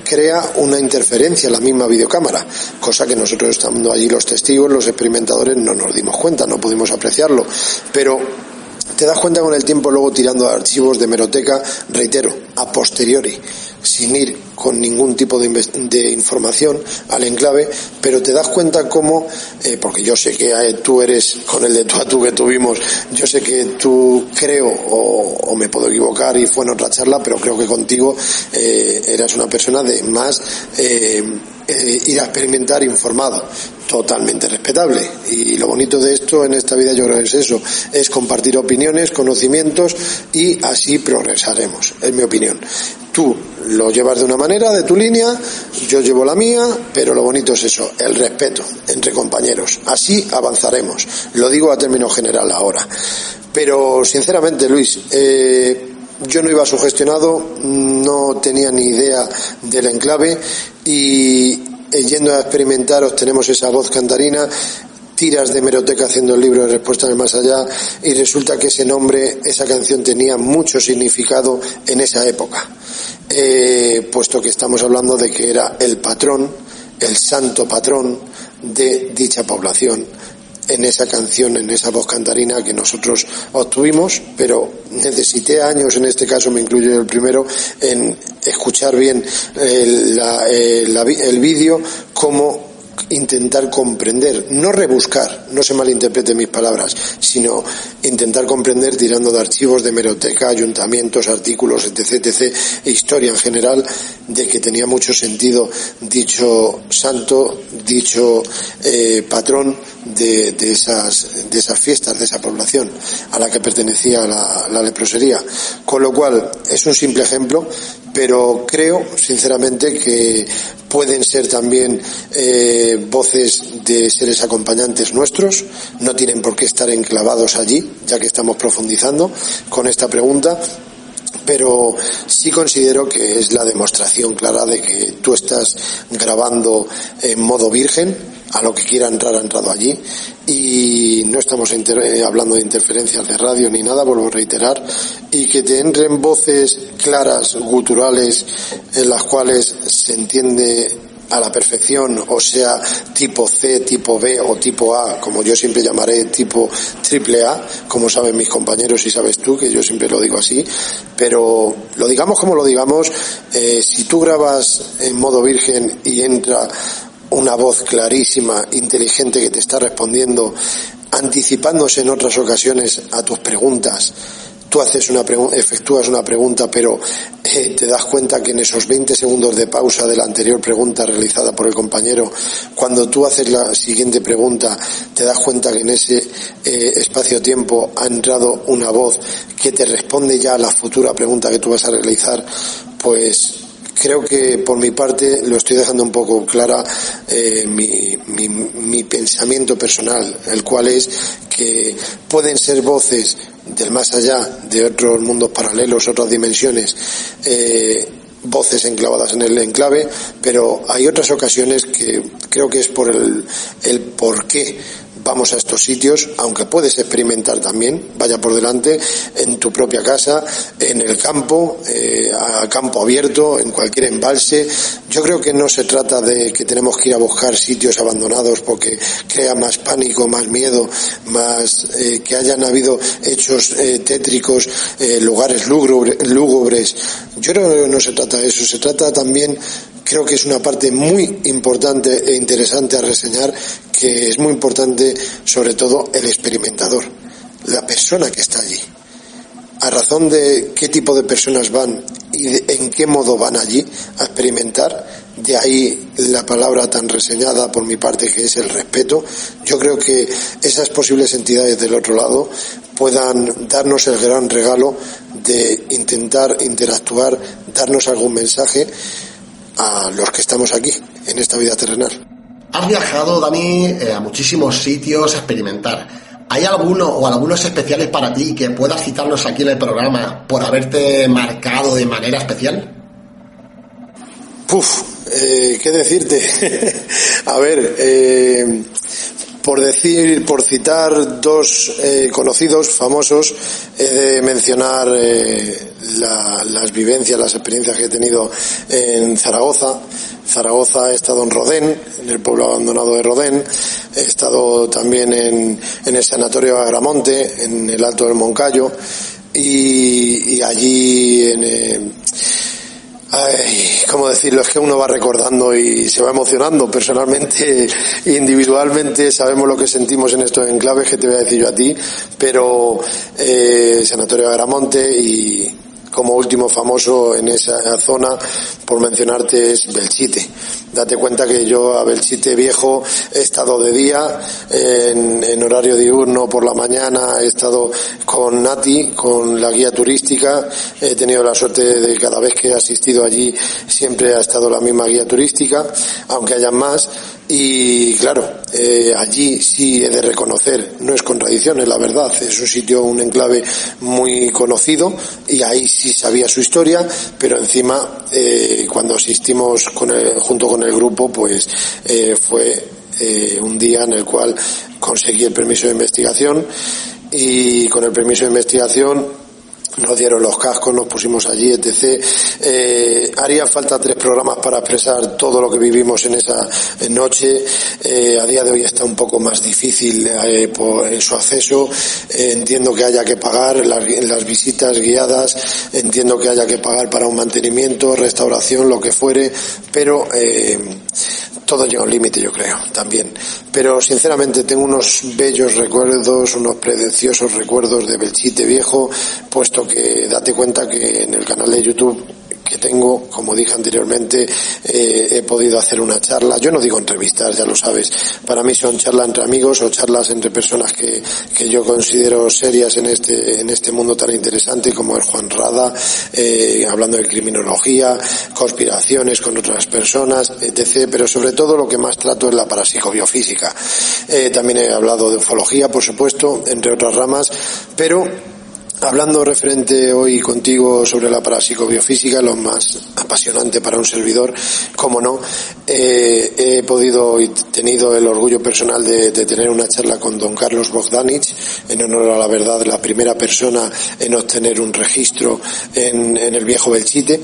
crea una interferencia en la misma videocámara, cosa que nosotros, estando allí los testigos, los experimentadores, no nos dimos cuenta, no pudimos apreciarlo, pero te das cuenta con el tiempo, luego tirando a archivos de hemeroteca, reitero, a posteriori, sin ir con ningún tipo de información al enclave, pero te das cuenta cómo, porque yo sé que tú eres, con el de tú a tú que tuvimos, yo sé que tú, creo, o me puedo equivocar y fue en otra charla, pero creo que contigo eras una persona de más ir a experimentar informado, totalmente respetable. Y lo bonito de esto en esta vida, yo creo que es eso, es compartir opiniones, conocimientos, y así progresaremos, es mi opinión. Tú lo llevas de una manera, de tu línea, yo llevo la mía, pero lo bonito es eso, el respeto entre compañeros. Así avanzaremos. Lo digo a término general ahora. Pero sinceramente, Luis, yo no iba sugestionado, no tenía ni idea del enclave, y yendo a experimentar obtenemos esa voz cantarina, tiras de hemeroteca haciendo el libro de Respuestas del Más Allá y resulta que ese nombre, esa canción tenía mucho significado en esa época, puesto que estamos hablando de que era el patrón, el santo patrón de dicha población, en esa canción, en esa voz cantarina que nosotros obtuvimos, pero necesité años, en este caso me incluyo el primero, en escuchar bien el vídeo, cómo intentar comprender, no rebuscar, no se malinterpreten mis palabras, sino intentar comprender tirando de archivos de hemeroteca, ayuntamientos, artículos, etc., e historia en general, de que tenía mucho sentido dicho santo, dicho patrón de esas fiestas, de esa población a la que pertenecía la leprosería. Con lo cual, es un simple ejemplo, pero creo sinceramente que pueden ser también voces de seres acompañantes nuestros, no tienen por qué estar enclavados allí, ya que estamos profundizando con esta pregunta, pero sí considero que es la demostración clara de que tú estás grabando en modo virgen, a lo que quiera entrar ha entrado allí, y no estamos hablando de interferencias de radio ni nada, vuelvo a reiterar, y que te entren voces claras, guturales, en las cuales se entiende a la perfección, o sea, tipo C, tipo B o tipo A, como yo siempre llamaré tipo triple A, como saben mis compañeros y sabes tú, que yo siempre lo digo así, pero lo digamos como lo digamos, si tú grabas en modo virgen y entra una voz clarísima, inteligente, que te está respondiendo, anticipándose en otras ocasiones a tus preguntas, tú efectúas una pregunta, pero te das cuenta que en esos 20 segundos de pausa de la anterior pregunta realizada por el compañero, cuando tú haces la siguiente pregunta, te das cuenta que en ese espacio-tiempo ha entrado una voz que te responde ya a la futura pregunta que tú vas a realizar, pues creo que por mi parte lo estoy dejando un poco clara mi pensamiento personal, el cual es que pueden ser voces del más allá, de otros mundos paralelos, otras dimensiones, voces enclavadas en el enclave, pero hay otras ocasiones que creo que es por el por qué vamos a estos sitios, aunque puedes experimentar también, vaya por delante, en tu propia casa, en el campo, a campo abierto, en cualquier embalse. Yo creo que no se trata de que tenemos que ir a buscar sitios abandonados porque crea más pánico, más miedo, más que hayan habido hechos tétricos, lugares lúgubres. Yo creo que no se trata de eso, se trata también, creo que es una parte muy importante e interesante a reseñar, que es muy importante sobre todo el experimentador, la persona que está allí. A razón de qué tipo de personas van y en qué modo van allí a experimentar, de ahí la palabra tan reseñada por mi parte, que es el respeto. Yo creo que esas posibles entidades del otro lado puedan darnos el gran regalo de intentar interactuar, darnos algún mensaje a los que estamos aquí, en esta vida terrenal. Has viajado, Dani, a muchísimos sitios a experimentar. ¿Hay alguno o algunos especiales para ti que puedas citarlos aquí en el programa por haberte marcado de manera especial? ¿Qué decirte? A ver, por citar dos conocidos, famosos, he de mencionar las vivencias, las experiencias que he tenido en Zaragoza. He estado en Rodén, en el pueblo abandonado de Rodén. He estado también en el sanatorio de Agramonte, en el Alto del Moncayo, y allí ¿cómo decirlo? Es que uno va recordando y se va emocionando. Personalmente, individualmente, sabemos lo que sentimos en estos enclaves, que te voy a decir yo a ti, pero Sanatorio de Agramonte, y como último famoso en esa zona, por mencionarte, es Belchite. Date cuenta que yo a Belchite Viejo he estado de día, en horario diurno por la mañana, he estado con Nati, con la guía turística. He tenido la suerte de cada vez que he asistido allí siempre ha estado la misma guía turística, aunque hayan más. Y claro, allí sí he de reconocer, no es contradicción, es la verdad, es un sitio, un enclave muy conocido y ahí sí sabía su historia, pero encima cuando asistimos junto con el grupo, pues fue un día en el cual conseguí el permiso de investigación y con el permiso de investigación nos dieron los cascos, nos pusimos allí, etc. Haría falta 3 programas para expresar todo lo que vivimos en esa noche. A día de hoy está un poco más difícil por su acceso. Entiendo que haya que pagar las visitas guiadas, entiendo que haya que pagar para un mantenimiento, restauración, lo que fuere, pero todo llega a un límite, yo creo, también. Pero sinceramente tengo unos bellos recuerdos, unos preciosos recuerdos de Belchite Viejo, puesto que date cuenta que en el canal de YouTube que tengo, como dije anteriormente, he podido hacer una charla. Yo no digo entrevistas, ya lo sabes, para mí son charlas entre amigos o charlas entre personas que yo considero serias en este mundo tan interesante como el Juan Rada, hablando de criminología, conspiraciones con otras personas, etc. Pero sobre todo lo que más trato es la parapsicobiofísica. También he hablado de ufología, por supuesto, entre otras ramas, pero hablando referente hoy contigo sobre la parapsicobiofísica, lo más apasionante para un servidor, como no, he podido y tenido el orgullo personal de tener una charla con don Carlos Bogdanich, en honor a la verdad, la primera persona en obtener un registro en el viejo Belchite.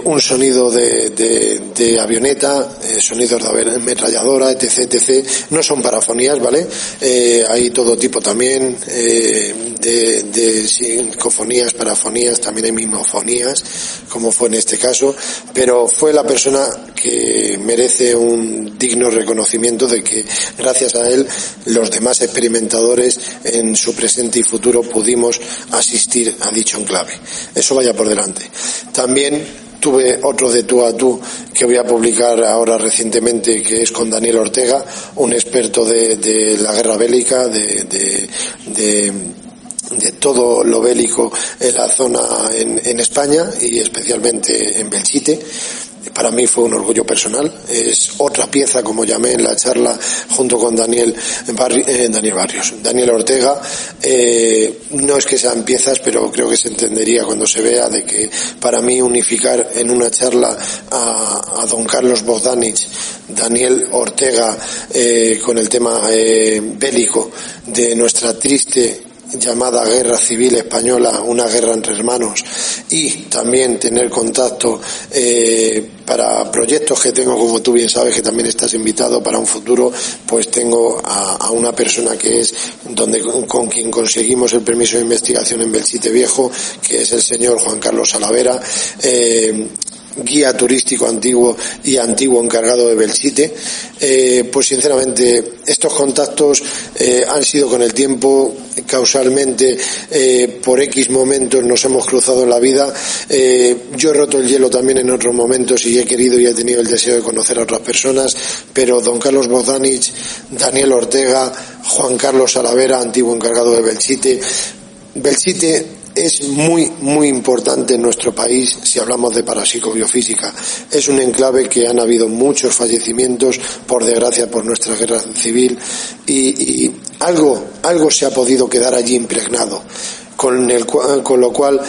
Un sonido de avioneta, sonidos de ametralladora, etc. No son parafonías, ¿vale? Hay todo tipo también de psicofonías, parafonías, también hay mimofonías, como fue en este caso, pero fue la persona que merece un digno reconocimiento de que gracias a él los demás experimentadores en su presente y futuro pudimos asistir a dicho enclave. Eso vaya por delante. También tuve otro de tú a tú que voy a publicar ahora recientemente, que es con Daniel Ortega, un experto de la guerra bélica, de todo lo bélico en la zona en España y especialmente en Belchite. Para mí fue un orgullo personal, es otra pieza, como llamé en la charla junto con Daniel Ortega. No es que sean piezas, pero creo que se entendería cuando se vea de que para mí unificar en una charla a don Carlos Bogdanich, Daniel Ortega, con el tema bélico de nuestra triste llamada Guerra Civil Española, una guerra entre hermanos, y también tener contacto para proyectos que tengo, como tú bien sabes, que también estás invitado para un futuro, pues tengo a una persona que es con quien conseguimos el permiso de investigación en Belchite Viejo, que es el señor Juan Carlos Salavera, guía turístico antiguo y antiguo encargado de Belchite. Pues sinceramente estos contactos han sido con el tiempo, causalmente, por X momentos nos hemos cruzado en la vida. Yo he roto el hielo también en otros momentos y he querido y he tenido el deseo de conocer a otras personas, pero don Carlos Bogdanich, Daniel Ortega, Juan Carlos Salavera, antiguo encargado de Belchite. Belchite es muy, muy importante en nuestro país si hablamos de parapsicobiofísica. Es un enclave que han habido muchos fallecimientos, por desgracia, por nuestra guerra civil, y algo se ha podido quedar allí impregnado, con lo cual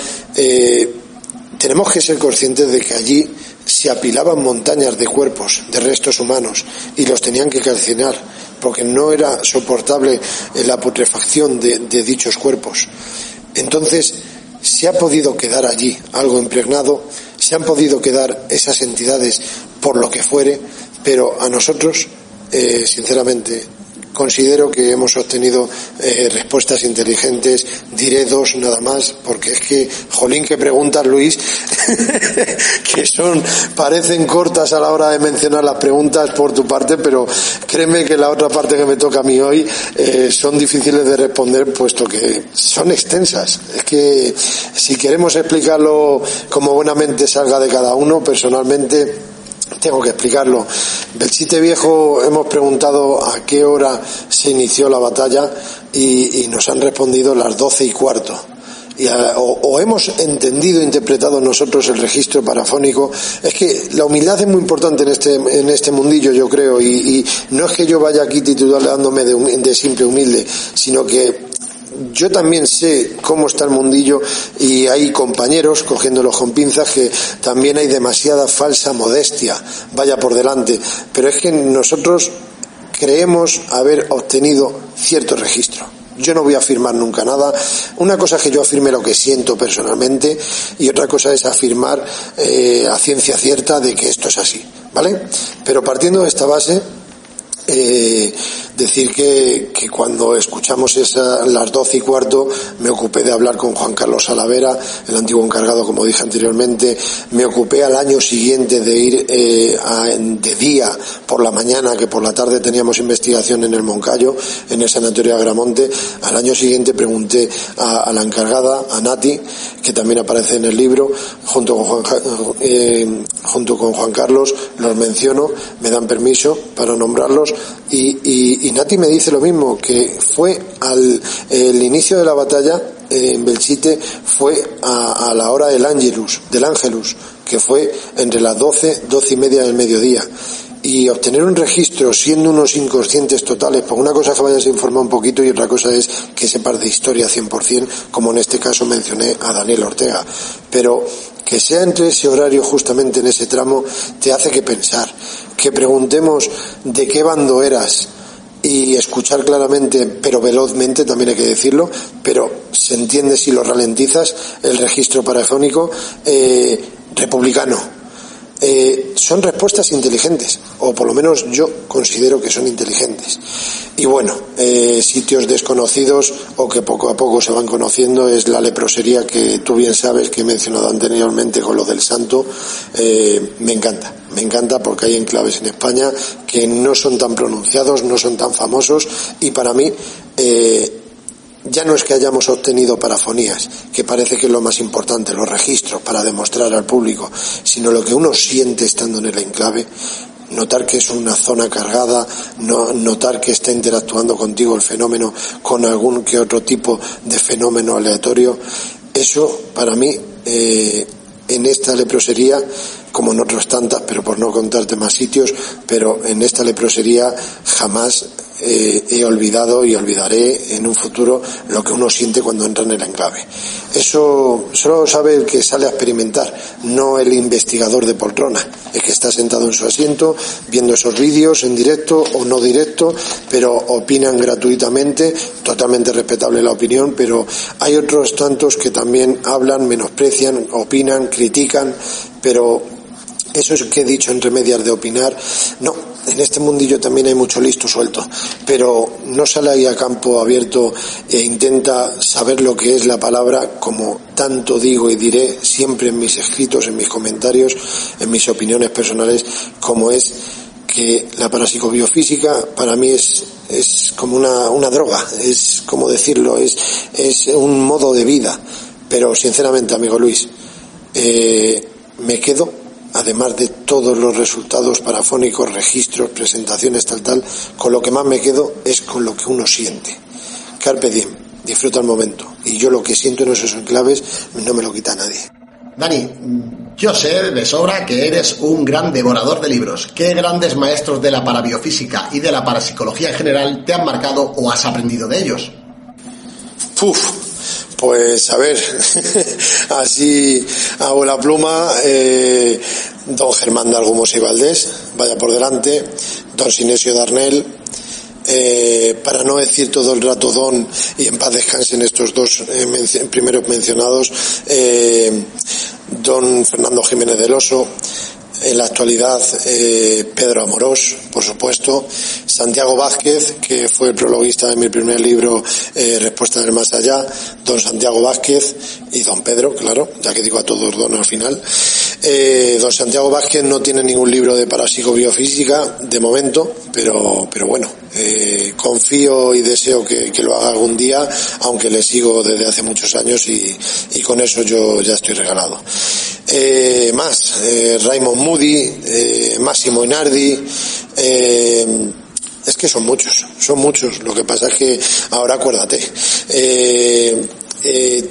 tenemos que ser conscientes de que allí se apilaban montañas de cuerpos, de restos humanos, y los tenían que calcinar, porque no era soportable la putrefacción de dichos cuerpos. Entonces se ha podido quedar allí algo impregnado, se han podido quedar esas entidades por lo que fuere, pero a nosotros, sinceramente, considero que hemos obtenido respuestas inteligentes. Diré 2 nada más, porque es que, jolín, que preguntas, Luis, que parecen cortas a la hora de mencionar las preguntas por tu parte, pero créeme que la otra parte que me toca a mí hoy son difíciles de responder, puesto que son extensas. Es que si queremos explicarlo como buenamente salga de cada uno, personalmente tengo que explicarlo. Belchite Viejo, hemos preguntado a qué hora se inició la batalla y nos han respondido las 12:15. o hemos entendido e interpretado nosotros el registro parafónico. Es que la humildad es muy importante en este mundillo, yo creo, y no es que yo vaya aquí titulándome de simple humilde, sino que yo también sé cómo está el mundillo, y hay compañeros, cogiéndolos con pinzas, que también hay demasiada falsa modestia, vaya por delante, pero es que nosotros creemos haber obtenido cierto registro. Yo no voy a afirmar nunca nada. Una cosa es que yo afirme lo que siento personalmente, y otra cosa es afirmar a ciencia cierta de que esto es así, ¿vale? Pero partiendo de esta base, decir que cuando escuchamos las 12:15 me ocupé de hablar con Juan Carlos Salavera, el antiguo encargado, como dije anteriormente. Me ocupé al año siguiente de ir de día por la mañana, que por la tarde teníamos investigación en el Moncayo, en el Sanatorio de Agramonte. Al año siguiente pregunté a la encargada, a Nati, que también aparece en el libro, junto con Juan Carlos, los menciono, me dan permiso para nombrarlos, y Nati me dice lo mismo, que fue el inicio de la batalla en Belchite, fue a la hora del Ángelus, que fue entre las 12:30 del mediodía. Y obtener un registro siendo unos inconscientes totales, pues una cosa es que vayas a informar un poquito y otra cosa es que sepas de historia 100%, como en este caso mencioné a Daniel Ortega. Pero que sea entre ese horario, justamente en ese tramo, te hace que pensar, que preguntemos de qué bando eras, y escuchar claramente, pero velozmente, también hay que decirlo, pero se entiende si lo ralentizas, el registro parafónico republicano. Son respuestas inteligentes, o por lo menos yo considero que son inteligentes. Y bueno, sitios desconocidos o que poco a poco se van conociendo es la leprosería, que tú bien sabes, que he mencionado anteriormente con lo del santo. Me encanta porque hay enclaves en España que no son tan pronunciados, no son tan famosos, y para mí ya no es que hayamos obtenido parafonías, que parece que es lo más importante, los registros para demostrar al público, sino lo que uno siente estando en el enclave, notar que es una zona cargada, notar que está interactuando contigo el fenómeno con algún que otro tipo de fenómeno aleatorio. Eso para mí, en esta leprosería, como en otras tantas, pero por no contarte más sitios, pero en esta leprosería jamás he olvidado y olvidaré en un futuro lo que uno siente cuando entra en el enclave. Eso solo sabe el que sale a experimentar, no el investigador de poltrona, el que está sentado en su asiento viendo esos vídeos en directo o no directo, pero opinan gratuitamente, totalmente respetable la opinión, pero hay otros tantos que también hablan, menosprecian, opinan, critican, pero eso es que he dicho entre medias de opinar, no. En este mundillo también hay mucho listo suelto, pero no sale ahí a campo abierto e intenta saber lo que es la palabra, como tanto digo y diré siempre en mis escritos, en mis comentarios, en mis opiniones personales, como es que la parapsicobiofísica para mí es como una droga, es como decirlo, es un modo de vida. Pero sinceramente, amigo Luis, me quedo, además de todos los resultados parafónicos, registros, presentaciones, tal, con lo que más me quedo es con lo que uno siente. Carpe diem, disfruta el momento. Y yo lo que siento en esos enclaves no me lo quita nadie. Dani, yo sé de sobra que eres un gran devorador de libros. ¿Qué grandes maestros de la parabiofísica y de la parapsicología en general te han marcado o has aprendido de ellos? Pues a ver, así hago la pluma, don Germán de Argumos y Valdés, vaya por delante, don Sinesio Darnell, para no decir todo el rato don, y en paz descansen estos dos primeros mencionados, don Fernando Jiménez del Oso. En la actualidad, Pedro Amorós, por supuesto, Santiago Vázquez, que fue el prologuista de mi primer libro, Respuesta del Más Allá, don Santiago Vázquez y don Pedro, claro, ya que digo a todos don al final. Don Santiago Vázquez no tiene ningún libro de parapsicobiofísica de momento, pero bueno, confío y deseo que lo haga algún día, aunque le sigo desde hace muchos años y con eso yo ya estoy regalado. Raymond Moody, Massimo Inardi, es que son muchos, lo que pasa es que ahora acuérdate,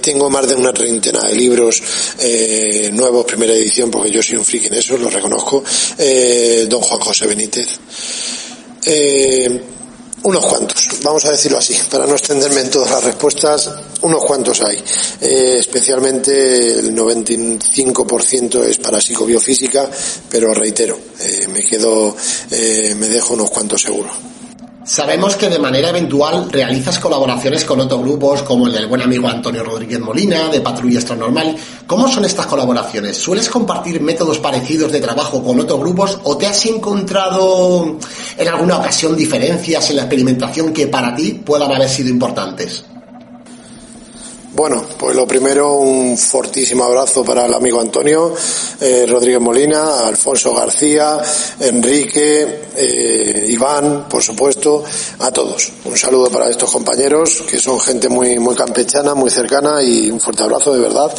tengo más de una treintena de libros nuevos, primera edición, porque yo soy un friki en eso, lo reconozco. Don Juan José Benítez. Unos cuantos, vamos a decirlo así, para no extenderme en todas las respuestas, unos cuantos hay. Especialmente el 95% es para psicobiofísica, pero reitero, me dejo unos cuantos seguro. Sabemos que de manera eventual realizas colaboraciones con otros grupos como el del buen amigo Antonio Rodríguez Molina, de Patrulla Extranormal. ¿Cómo son estas colaboraciones? ¿Sueles compartir métodos parecidos de trabajo con otros grupos o te has encontrado en alguna ocasión diferencias en la experimentación que para ti puedan haber sido importantes? Bueno, pues lo primero, un fortísimo abrazo para el amigo Antonio Rodríguez Molina, Alfonso García, Enrique, Iván, por supuesto, a todos. Un saludo para estos compañeros, que son gente muy, muy campechana, muy cercana, y un fuerte abrazo, de verdad.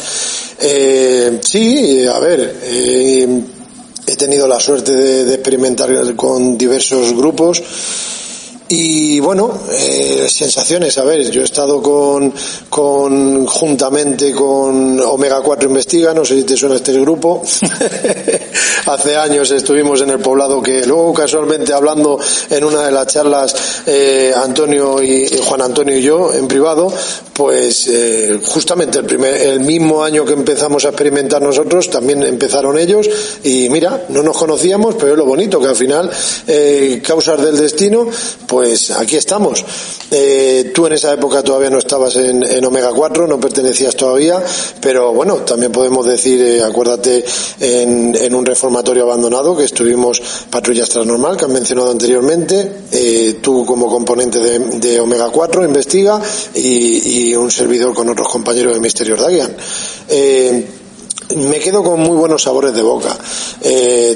Sí, a ver, he tenido la suerte de experimentar con diversos grupos. Y bueno, sensaciones, a ver, yo he estado juntamente con Omega 4 Investiga, no sé si te suena este grupo. Hace años estuvimos en el poblado, que luego casualmente hablando en una de las charlas, Antonio y Juan Antonio y yo en privado, pues justamente el mismo año que empezamos a experimentar nosotros, también empezaron ellos, y mira, no nos conocíamos, pero es lo bonito, que al final, causas del destino, pues aquí estamos. Tú en esa época todavía no estabas en Omega 4, no pertenecías todavía, pero bueno, también podemos decir, acuérdate, en un reformatorio abandonado que estuvimos, Patrulla Extranormal, que han mencionado anteriormente, tú como componente de Omega 4 Investiga, y un servidor con otros compañeros de Misterios Dagian. Me quedo con muy buenos sabores de boca.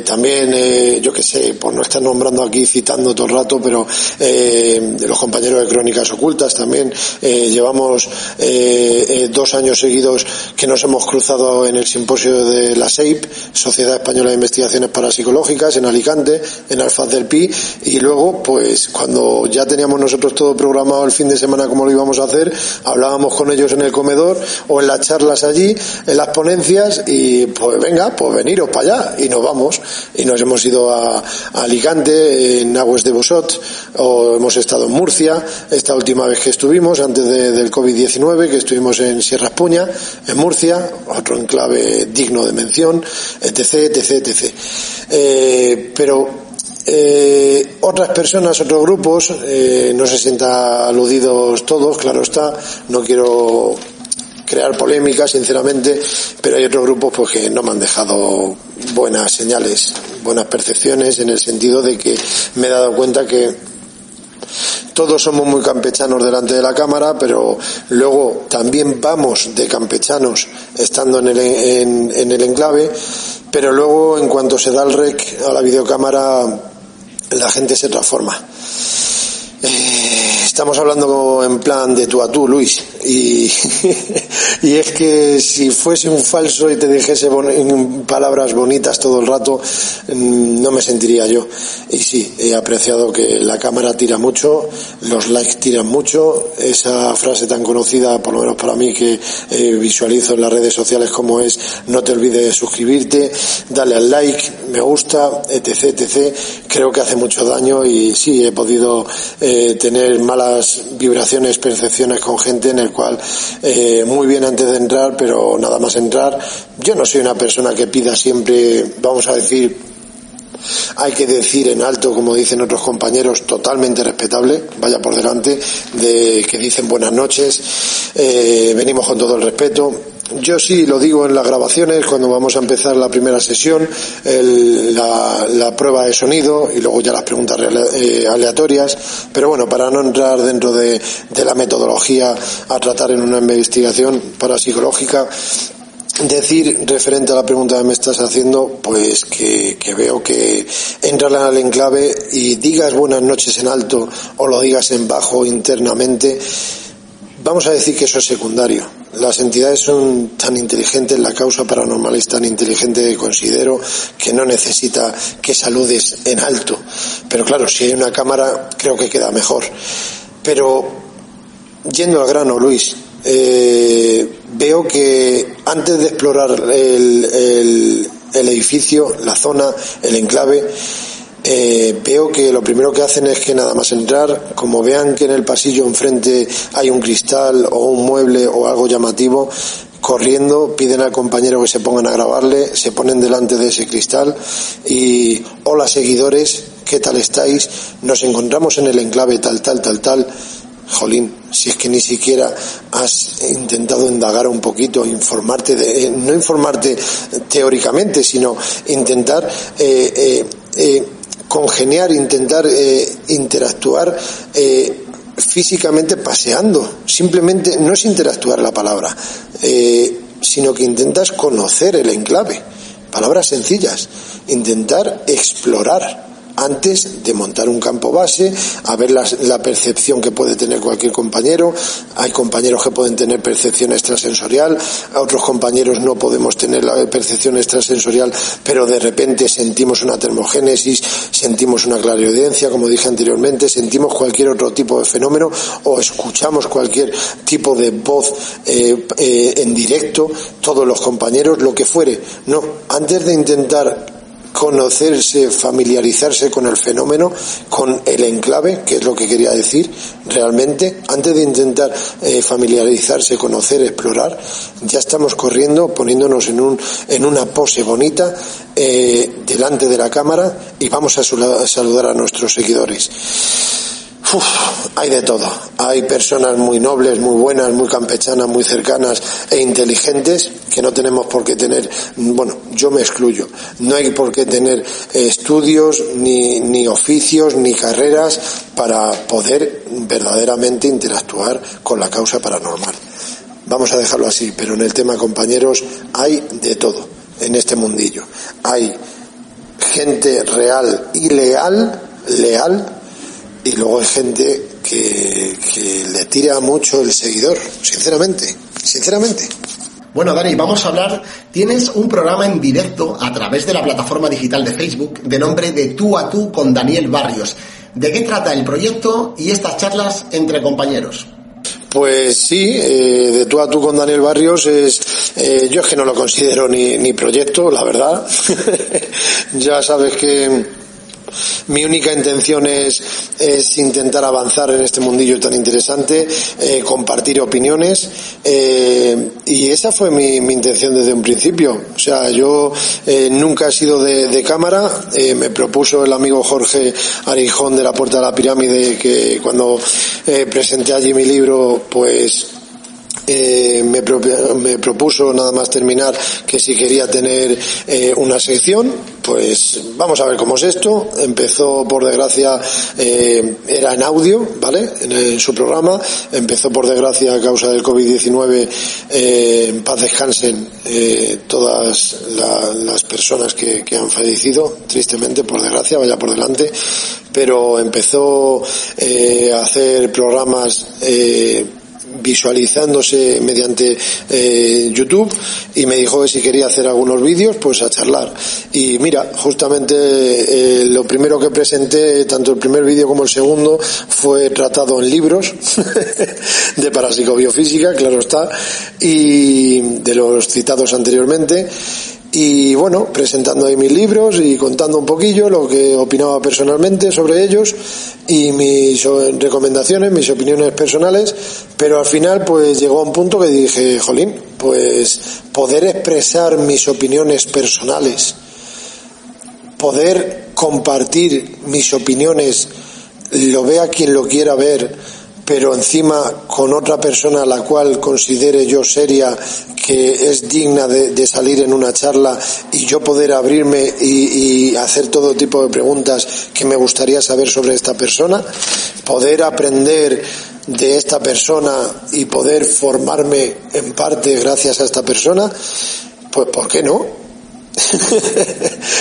También, yo que sé, por no estar nombrando aquí, citando todo el rato, pero los compañeros de Crónicas Ocultas también, llevamos 2 años seguidos que nos hemos cruzado en el simposio de la SEIP, Sociedad Española de Investigaciones Parapsicológicas, en Alicante, en Alfaz del Pi, y luego, pues, cuando ya teníamos nosotros todo programado el fin de semana como lo íbamos a hacer, hablábamos con ellos en el comedor o en las charlas allí, en las ponencias, y pues venga, pues veniros para allá, y nos vamos, y nos hemos ido a Alicante, en Aguas de Busot, o hemos estado en Murcia, esta última vez que estuvimos, antes del COVID-19, que estuvimos en Sierra Espuña, en Murcia, otro enclave digno de mención, etc. Pero otras personas, otros grupos, no se sientan aludidos todos, claro está, no quiero crear polémica, sinceramente, pero hay otros grupos pues que no me han dejado buenas señales, buenas percepciones, en el sentido de que me he dado cuenta que todos somos muy campechanos delante de la cámara, pero luego también vamos de campechanos estando en el enclave, pero luego en cuanto se da el rec a la videocámara, la gente se transforma. Estamos hablando en plan de tú a tú, Luis, y es que si fuese un falso y te dijese palabras bonitas todo el rato, no me sentiría yo. Y sí, he apreciado que la cámara tira mucho, los likes tiran mucho, esa frase tan conocida, por lo menos para mí, que visualizo en las redes sociales, como es: no te olvides de suscribirte, dale al like, me gusta, etc. Creo que hace mucho daño, y sí, he podido tener malas vibraciones, percepciones con gente en el cual, muy bien antes de entrar, pero nada más entrar, yo no soy una persona que pida siempre, vamos a decir, hay que decir en alto, como dicen otros compañeros, totalmente respetable, vaya por delante, de que dicen buenas noches, venimos con todo el respeto. Yo sí lo digo en las grabaciones, cuando vamos a empezar la primera sesión, la prueba de sonido, y luego ya las preguntas aleatorias, pero bueno, para no entrar dentro de la metodología a tratar en una investigación parapsicológica, decir, referente a la pregunta que me estás haciendo, pues que veo que entras al enclave y digas buenas noches en alto o lo digas en bajo internamente, vamos a decir que eso es secundario. Las entidades son tan inteligentes, la causa paranormal es tan inteligente que considero que no necesita que saludes en alto. Pero claro, si hay una cámara, creo que queda mejor. Pero, yendo al grano, Luis, veo que antes de explorar el edificio, la zona, el enclave, veo que lo primero que hacen es que nada más entrar, como vean que en el pasillo enfrente hay un cristal o un mueble o algo llamativo, corriendo piden al compañero que se pongan a grabarle, se ponen delante de ese cristal y: hola seguidores, ¿qué tal estáis? Nos encontramos en el enclave tal. Jolín, si es que ni siquiera has intentado indagar un poquito, informarte, no informarte teóricamente, sino intentar congeniar, intentar interactuar físicamente paseando. Simplemente no es interactuar la palabra, sino que intentas conocer el enclave. Palabras sencillas. Intentar explorar antes de montar un campo base, a ver la percepción que puede tener cualquier compañero. Hay compañeros que pueden tener percepción extrasensorial, a otros compañeros no podemos tener la percepción extrasensorial, pero de repente sentimos una termogénesis, sentimos una clariaudiencia, como dije anteriormente, sentimos cualquier otro tipo de fenómeno o escuchamos cualquier tipo de voz en directo, todos los compañeros, lo que fuere. No, antes de intentar conocerse, familiarizarse con el fenómeno, con el enclave, que es lo que quería decir realmente, antes de intentar familiarizarse, conocer, explorar, ya estamos corriendo, poniéndonos en una pose bonita delante de la cámara y vamos a saludar a nuestros seguidores. Hay de todo. Hay personas muy nobles, muy buenas, muy campechanas, muy cercanas e inteligentes que no tenemos por qué tener, bueno, yo me excluyo, no hay por qué tener estudios, ni oficios, ni carreras para poder verdaderamente interactuar con la causa paranormal. Vamos a dejarlo así, pero en el tema compañeros hay de todo en este mundillo. Hay gente real y leal, y luego hay gente que le tira mucho el seguidor, sinceramente. Bueno, Dani, vamos a hablar. Tienes un programa en directo a través de la plataforma digital de Facebook de nombre De Tú a Tú con Daniel Barrios. ¿De qué trata el proyecto y estas charlas entre compañeros? Pues sí, De Tú a Tú con Daniel Barrios yo es que no lo considero ni proyecto, la verdad. Ya sabes que mi única intención es intentar avanzar en este mundillo tan interesante, compartir opiniones, y esa fue mi intención desde un principio. O sea, yo nunca he sido de cámara. Me propuso el amigo Jorge Arijón de La Puerta de la Pirámide, que cuando presenté allí mi libro, pues me propuso nada más terminar que si quería tener una sección. Pues vamos a ver cómo es esto. Empezó, por desgracia, era en audio, ¿vale? En su programa. Empezó, por desgracia, a causa del COVID-19, en paz descansen todas las personas que han fallecido, tristemente, por desgracia, vaya por delante. Pero empezó a hacer programas visualizándose mediante YouTube, y me dijo que si quería hacer algunos vídeos, pues a charlar. Y mira, justamente lo primero que presenté, tanto el primer vídeo como el segundo, fue tratado en libros de parapsicobiofísica, claro está, y de los citados anteriormente. Y bueno, presentando ahí mis libros y contando un poquillo lo que opinaba personalmente sobre ellos y mis recomendaciones, mis opiniones personales, pero al final pues llegó a un punto que dije, jolín, pues poder expresar mis opiniones personales, poder compartir mis opiniones, lo vea quien lo quiera ver, pero encima con otra persona a la cual considere yo seria, que es digna de salir en una charla, y yo poder abrirme y hacer todo tipo de preguntas que me gustaría saber sobre esta persona, poder aprender de esta persona y poder formarme en parte gracias a esta persona, pues ¿por qué no?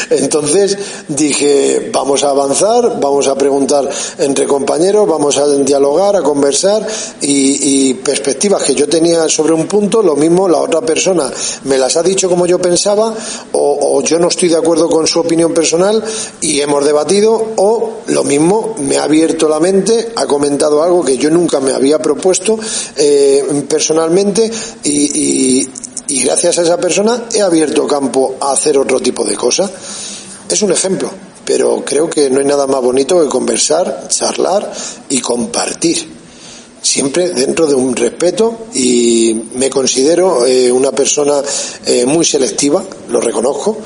Entonces dije, vamos a avanzar, vamos a preguntar entre compañeros, vamos a dialogar, a conversar, y perspectivas que yo tenía sobre un punto, lo mismo la otra persona me las ha dicho como yo pensaba, o yo no estoy de acuerdo con su opinión personal y hemos debatido, o lo mismo me ha abierto la mente, ha comentado algo que yo nunca me había propuesto personalmente, y gracias a esa persona he abierto campo a hacer otro tipo de cosas. Es un ejemplo, pero creo que no hay nada más bonito que conversar, charlar y compartir, siempre dentro de un respeto, y me considero una persona muy selectiva, lo reconozco,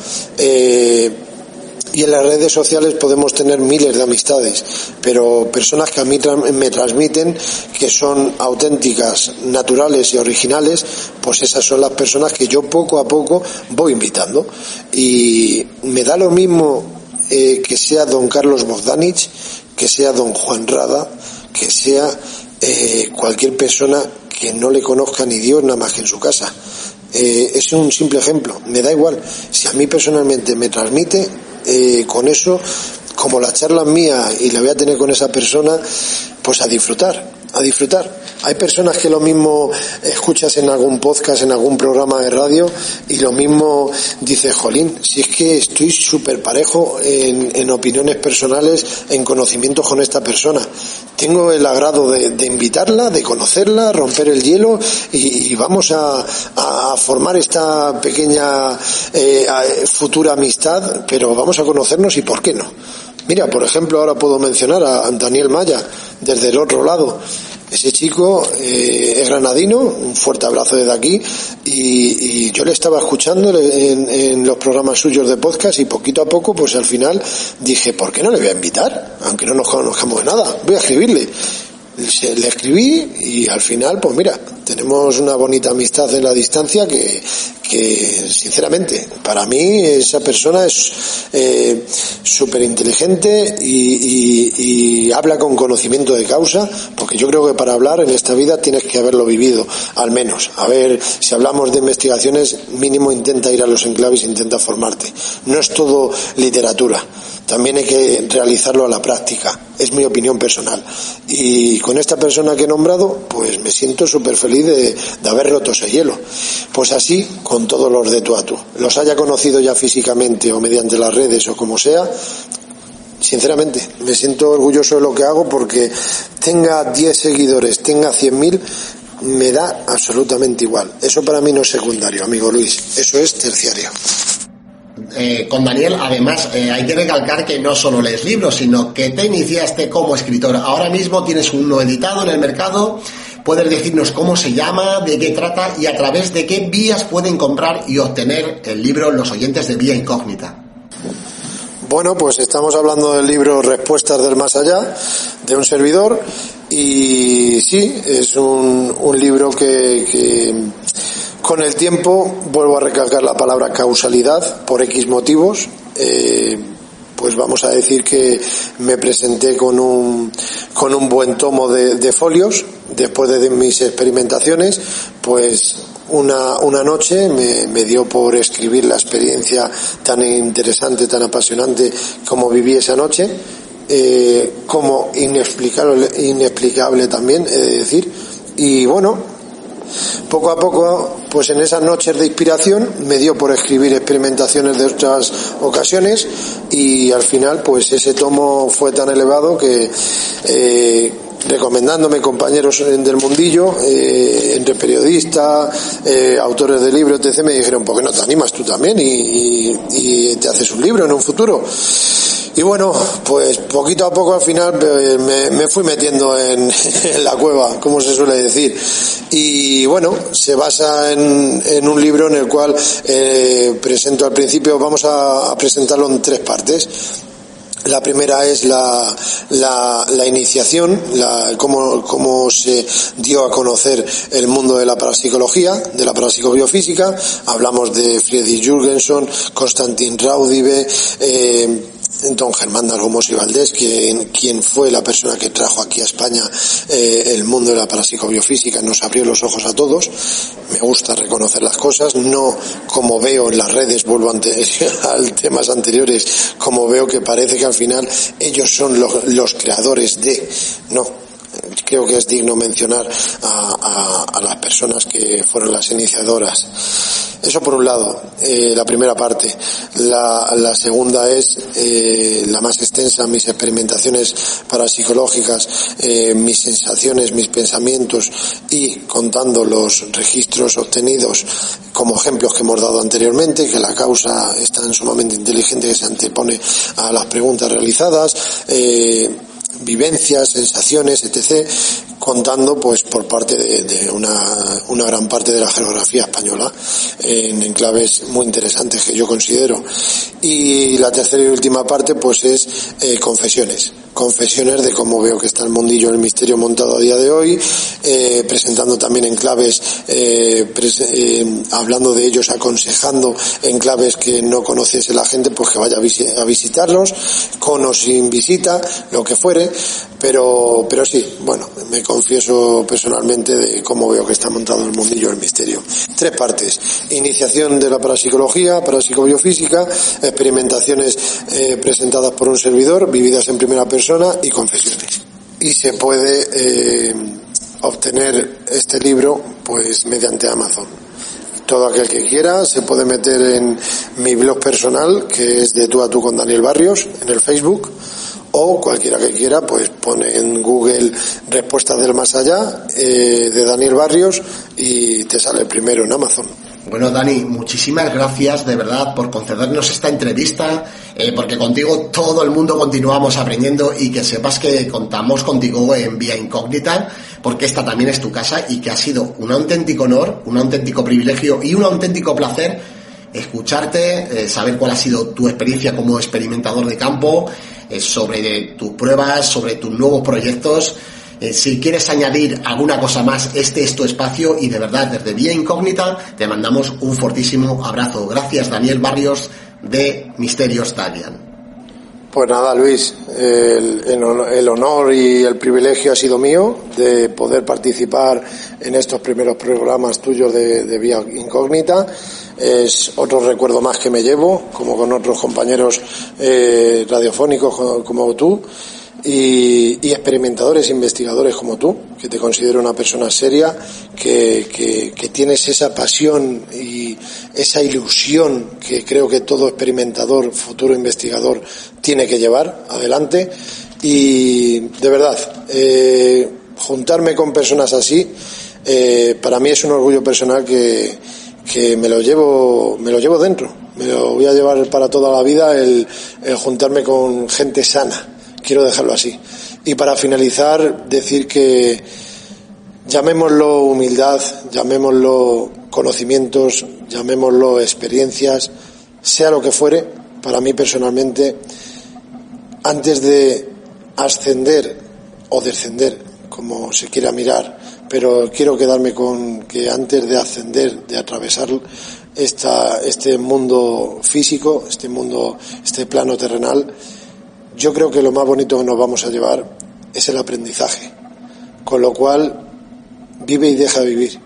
y en las redes sociales podemos tener miles de amistades, pero personas que a mí me transmiten que son auténticas, naturales y originales, pues esas son las personas que yo poco a poco voy invitando. Y me da lo mismo que sea don Carlos Bogdanich, que sea don Juan Rada, que sea cualquier persona que no le conozca ni Dios nada más que en su casa. Es un simple ejemplo, me da igual. Si a mí personalmente me transmite, con eso, como la charla es mía y la voy a tener con esa persona, pues a disfrutar. Hay personas que lo mismo escuchas en algún podcast, en algún programa de radio, y lo mismo dices, jolín, si es que estoy súper parejo en opiniones personales, en conocimientos con esta persona. Tengo el agrado de invitarla, de conocerla, romper el hielo, y vamos a formar esta pequeña futura amistad, pero vamos a conocernos, y por qué no. Mira, por ejemplo, ahora puedo mencionar a Daniel Maya, desde el otro lado. Ese chico es granadino, un fuerte abrazo desde aquí, y yo le estaba escuchando en los programas suyos de podcast, y poquito a poco, pues al final dije, ¿por qué no le voy a invitar? Aunque no nos conozcamos de nada, voy a escribirle. Le escribí, y al final, pues mira, tenemos una bonita amistad en la distancia que sinceramente, para mí esa persona es súper inteligente y habla con conocimiento de causa, porque yo creo que para hablar en esta vida tienes que haberlo vivido, al menos. A ver, si hablamos de investigaciones, mínimo intenta ir a los enclaves, intenta formarte. No es todo literatura, también hay que realizarlo a la práctica. Es mi opinión personal. Y con esta persona que he nombrado, pues me siento súper feliz de haber roto ese hielo. Pues así, con todos los de tú a tú. Los haya conocido ya físicamente o mediante las redes o como sea, sinceramente, me siento orgulloso de lo que hago, porque tenga 10 seguidores, tenga 100.000, me da absolutamente igual. Eso para mí no es secundario, amigo Luis. Eso es terciario. Con Daniel, además, hay que recalcar que no solo lees libros, sino que te iniciaste como escritor. Ahora mismo tienes uno editado en el mercado. ¿Puedes decirnos cómo se llama, de qué trata y a través de qué vías pueden comprar y obtener el libro los oyentes de Vía Incógnita? Bueno, pues estamos hablando del libro Respuestas del Más Allá, de un servidor, y sí, es un libro que con el tiempo, vuelvo a recalcar la palabra causalidad, por X motivos, pues vamos a decir que me presenté con un buen tomo de folios. Después de mis experimentaciones, pues una noche me dio por escribir la experiencia tan interesante, tan apasionante como viví esa noche, como inexplicable también, he de decir. Y bueno, poco a poco, pues en esas noches de inspiración me dio por escribir experimentaciones de otras ocasiones, y al final pues ese tomo fue tan elevado que recomendándome compañeros del mundillo, entre periodistas, autores de libros, etc., me dijeron, ¿por qué no te animas tú también y te haces un libro en un futuro? Y bueno, pues poquito a poco al final me fui metiendo en la cueva, como se suele decir. Y bueno, se basa en un libro en el cual presento al principio, vamos a presentarlo en 3 partes. La primera es la iniciación, cómo se dio a conocer el mundo de la parapsicología, de la parapsicobiofísica. Hablamos de Friedrich Jürgensen, Konstantin Raudive, don Germán Dalgomos y Valdés, quien fue la persona que trajo aquí a España el mundo de la parapsicobiofísica, nos abrió los ojos a todos. Me gusta reconocer las cosas, no como veo en las redes, vuelvo al temas anteriores, como veo que parece que al final ellos son los creadores de, no. Creo que es digno mencionar a las personas que fueron las iniciadoras. Eso por un lado, la primera parte. La segunda es la más extensa, mis experimentaciones parapsicológicas, mis sensaciones, mis pensamientos y contando los registros obtenidos como ejemplos que hemos dado anteriormente, que la causa es tan sumamente inteligente que se antepone a las preguntas realizadas, vivencias, sensaciones, etc., contando pues por parte de una gran parte de la geografía española en enclaves muy interesantes que yo considero. Y la tercera y última parte pues es confesiones de cómo veo que está el mundillo del misterio montado a día de hoy, presentando también enclaves, hablando de ellos, aconsejando enclaves que no conociese la gente, pues que vaya a visitarlos, con o sin visita, lo que fuere, pero sí, bueno, me confieso personalmente de cómo veo que está montado el mundillo del misterio. 3 partes: iniciación de la parapsicología, parapsicobiofísica, experimentaciones presentadas por un servidor, vividas en primera persona, y confesiones. Y se puede obtener este libro pues mediante Amazon. Todo aquel que quiera se puede meter en mi blog personal, que es de tú a tú con Daniel Barrios, en el Facebook, o cualquiera que quiera pues pone en Google Respuestas del Más Allá de Daniel Barrios y te sale primero en Amazon. Bueno, Dani, muchísimas gracias de verdad por concedernos esta entrevista, porque contigo todo el mundo continuamos aprendiendo, y que sepas que contamos contigo en Vía Incógnita, porque esta también es tu casa y que ha sido un auténtico honor, un auténtico privilegio y un auténtico placer escucharte, saber cuál ha sido tu experiencia como experimentador de campo, sobre tus pruebas, sobre tus nuevos proyectos. Si quieres añadir alguna cosa más, este es tu espacio, y de verdad desde Vía Incógnita te mandamos un fortísimo abrazo. Gracias, Daniel Barrios de Misterios Dagian. Pues nada, Luis, el honor y el privilegio ha sido mío de poder participar en estos primeros programas tuyos de Vía Incógnita. Es otro recuerdo más que me llevo, como con otros compañeros radiofónicos como tú, y experimentadores, investigadores como tú, que te considero una persona seria, que tienes esa pasión y esa ilusión que creo que todo experimentador, futuro investigador, tiene que llevar adelante. Y de verdad, juntarme con personas así, para mí es un orgullo personal que me lo llevo dentro. Me lo voy a llevar para toda la vida, el juntarme con gente sana. Quiero dejarlo así. Y para finalizar, decir que llamémoslo humildad, llamémoslo conocimientos, llamémoslo experiencias, sea lo que fuere. Para mí personalmente, antes de ascender o descender, como se quiera mirar, pero quiero quedarme con que antes de ascender, de atravesar este mundo físico, este plano terrenal, yo creo que lo más bonito que nos vamos a llevar es el aprendizaje. Con lo cual, vive y deja vivir.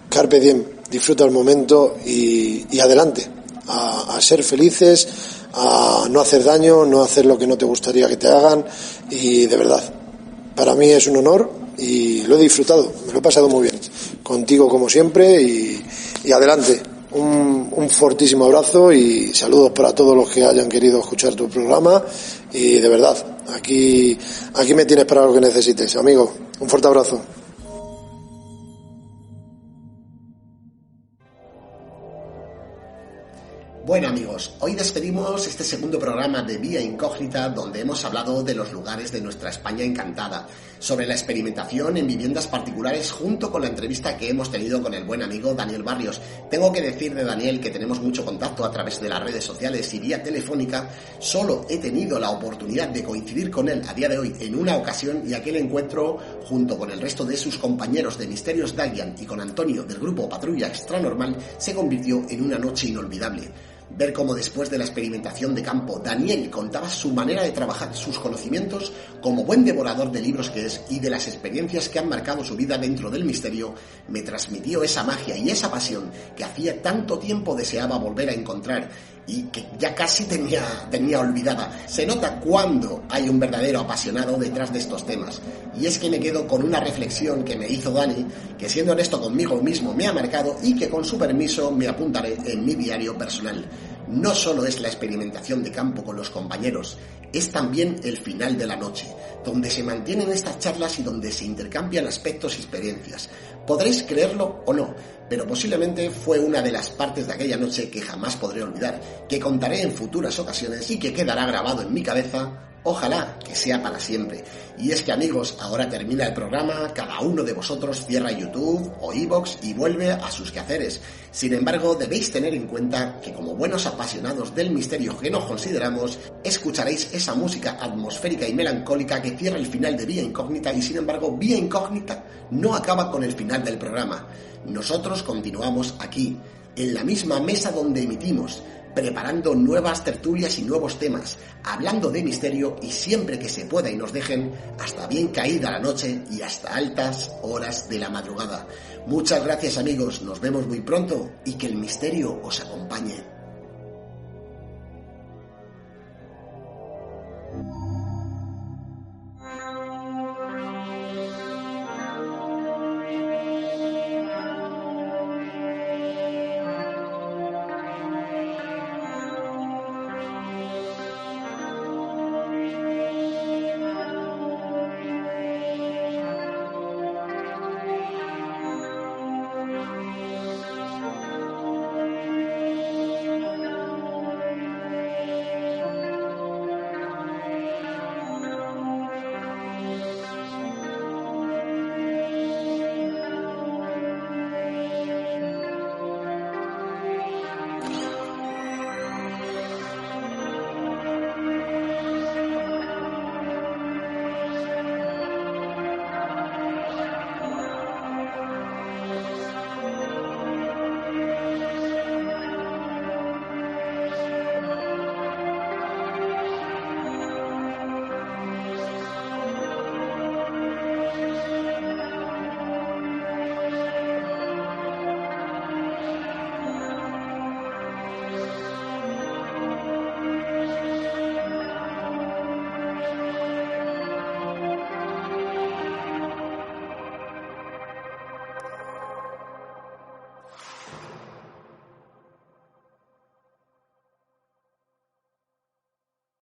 Carpe diem, disfruta el momento y adelante. A ser felices, a no hacer daño, no hacer lo que no te gustaría que te hagan. Y de verdad, para mí es un honor y lo he disfrutado, me lo he pasado muy bien. Contigo como siempre y adelante. Un fortísimo abrazo y saludos para todos los que hayan querido escuchar tu programa, y de verdad, aquí me tienes para lo que necesites, amigo. Un fuerte abrazo. Bueno, amigos, hoy despedimos este segundo programa de Vía Incógnita, donde hemos hablado de los lugares de nuestra España encantada, sobre la experimentación en viviendas particulares, junto con la entrevista que hemos tenido con el buen amigo Daniel Barrios. Tengo que decir de Daniel que tenemos mucho contacto a través de las redes sociales y vía telefónica. Solo he tenido la oportunidad de coincidir con él a día de hoy en una ocasión, y aquel encuentro, junto con el resto de sus compañeros de Misterios Dagian y con Antonio del grupo Patrulla Extranormal, se convirtió en una noche inolvidable. Ver cómo después de la experimentación de campo, Daniel contaba su manera de trabajar, sus conocimientos como buen devorador de libros que es y de las experiencias que han marcado su vida dentro del misterio, me transmitió esa magia y esa pasión que hacía tanto tiempo deseaba volver a encontrar y que ya casi tenía olvidada. Se nota cuando hay un verdadero apasionado detrás de estos temas. Y es que me quedo con una reflexión que me hizo Dani, que siendo honesto conmigo mismo me ha marcado y que con su permiso me apuntaré en mi diario personal. No solo es la experimentación de campo con los compañeros, es también el final de la noche, donde se mantienen estas charlas y donde se intercambian aspectos y experiencias. Podréis creerlo o no, pero posiblemente fue una de las partes de aquella noche que jamás podré olvidar, que contaré en futuras ocasiones y que quedará grabado en mi cabeza. Ojalá que sea para siempre. Y es que, amigos, ahora termina el programa, cada uno de vosotros cierra YouTube o iVoox y vuelve a sus quehaceres. Sin embargo, debéis tener en cuenta que como buenos apasionados del misterio que nos consideramos, escucharéis esa música atmosférica y melancólica que cierra el final de Vía Incógnita y, sin embargo, Vía Incógnita no acaba con el final del programa. Nosotros continuamos aquí, en la misma mesa donde emitimos, preparando nuevas tertulias y nuevos temas, hablando de misterio y siempre que se pueda y nos dejen, hasta bien caída la noche y hasta altas horas de la madrugada. Muchas gracias, amigos, nos vemos muy pronto y que el misterio os acompañe.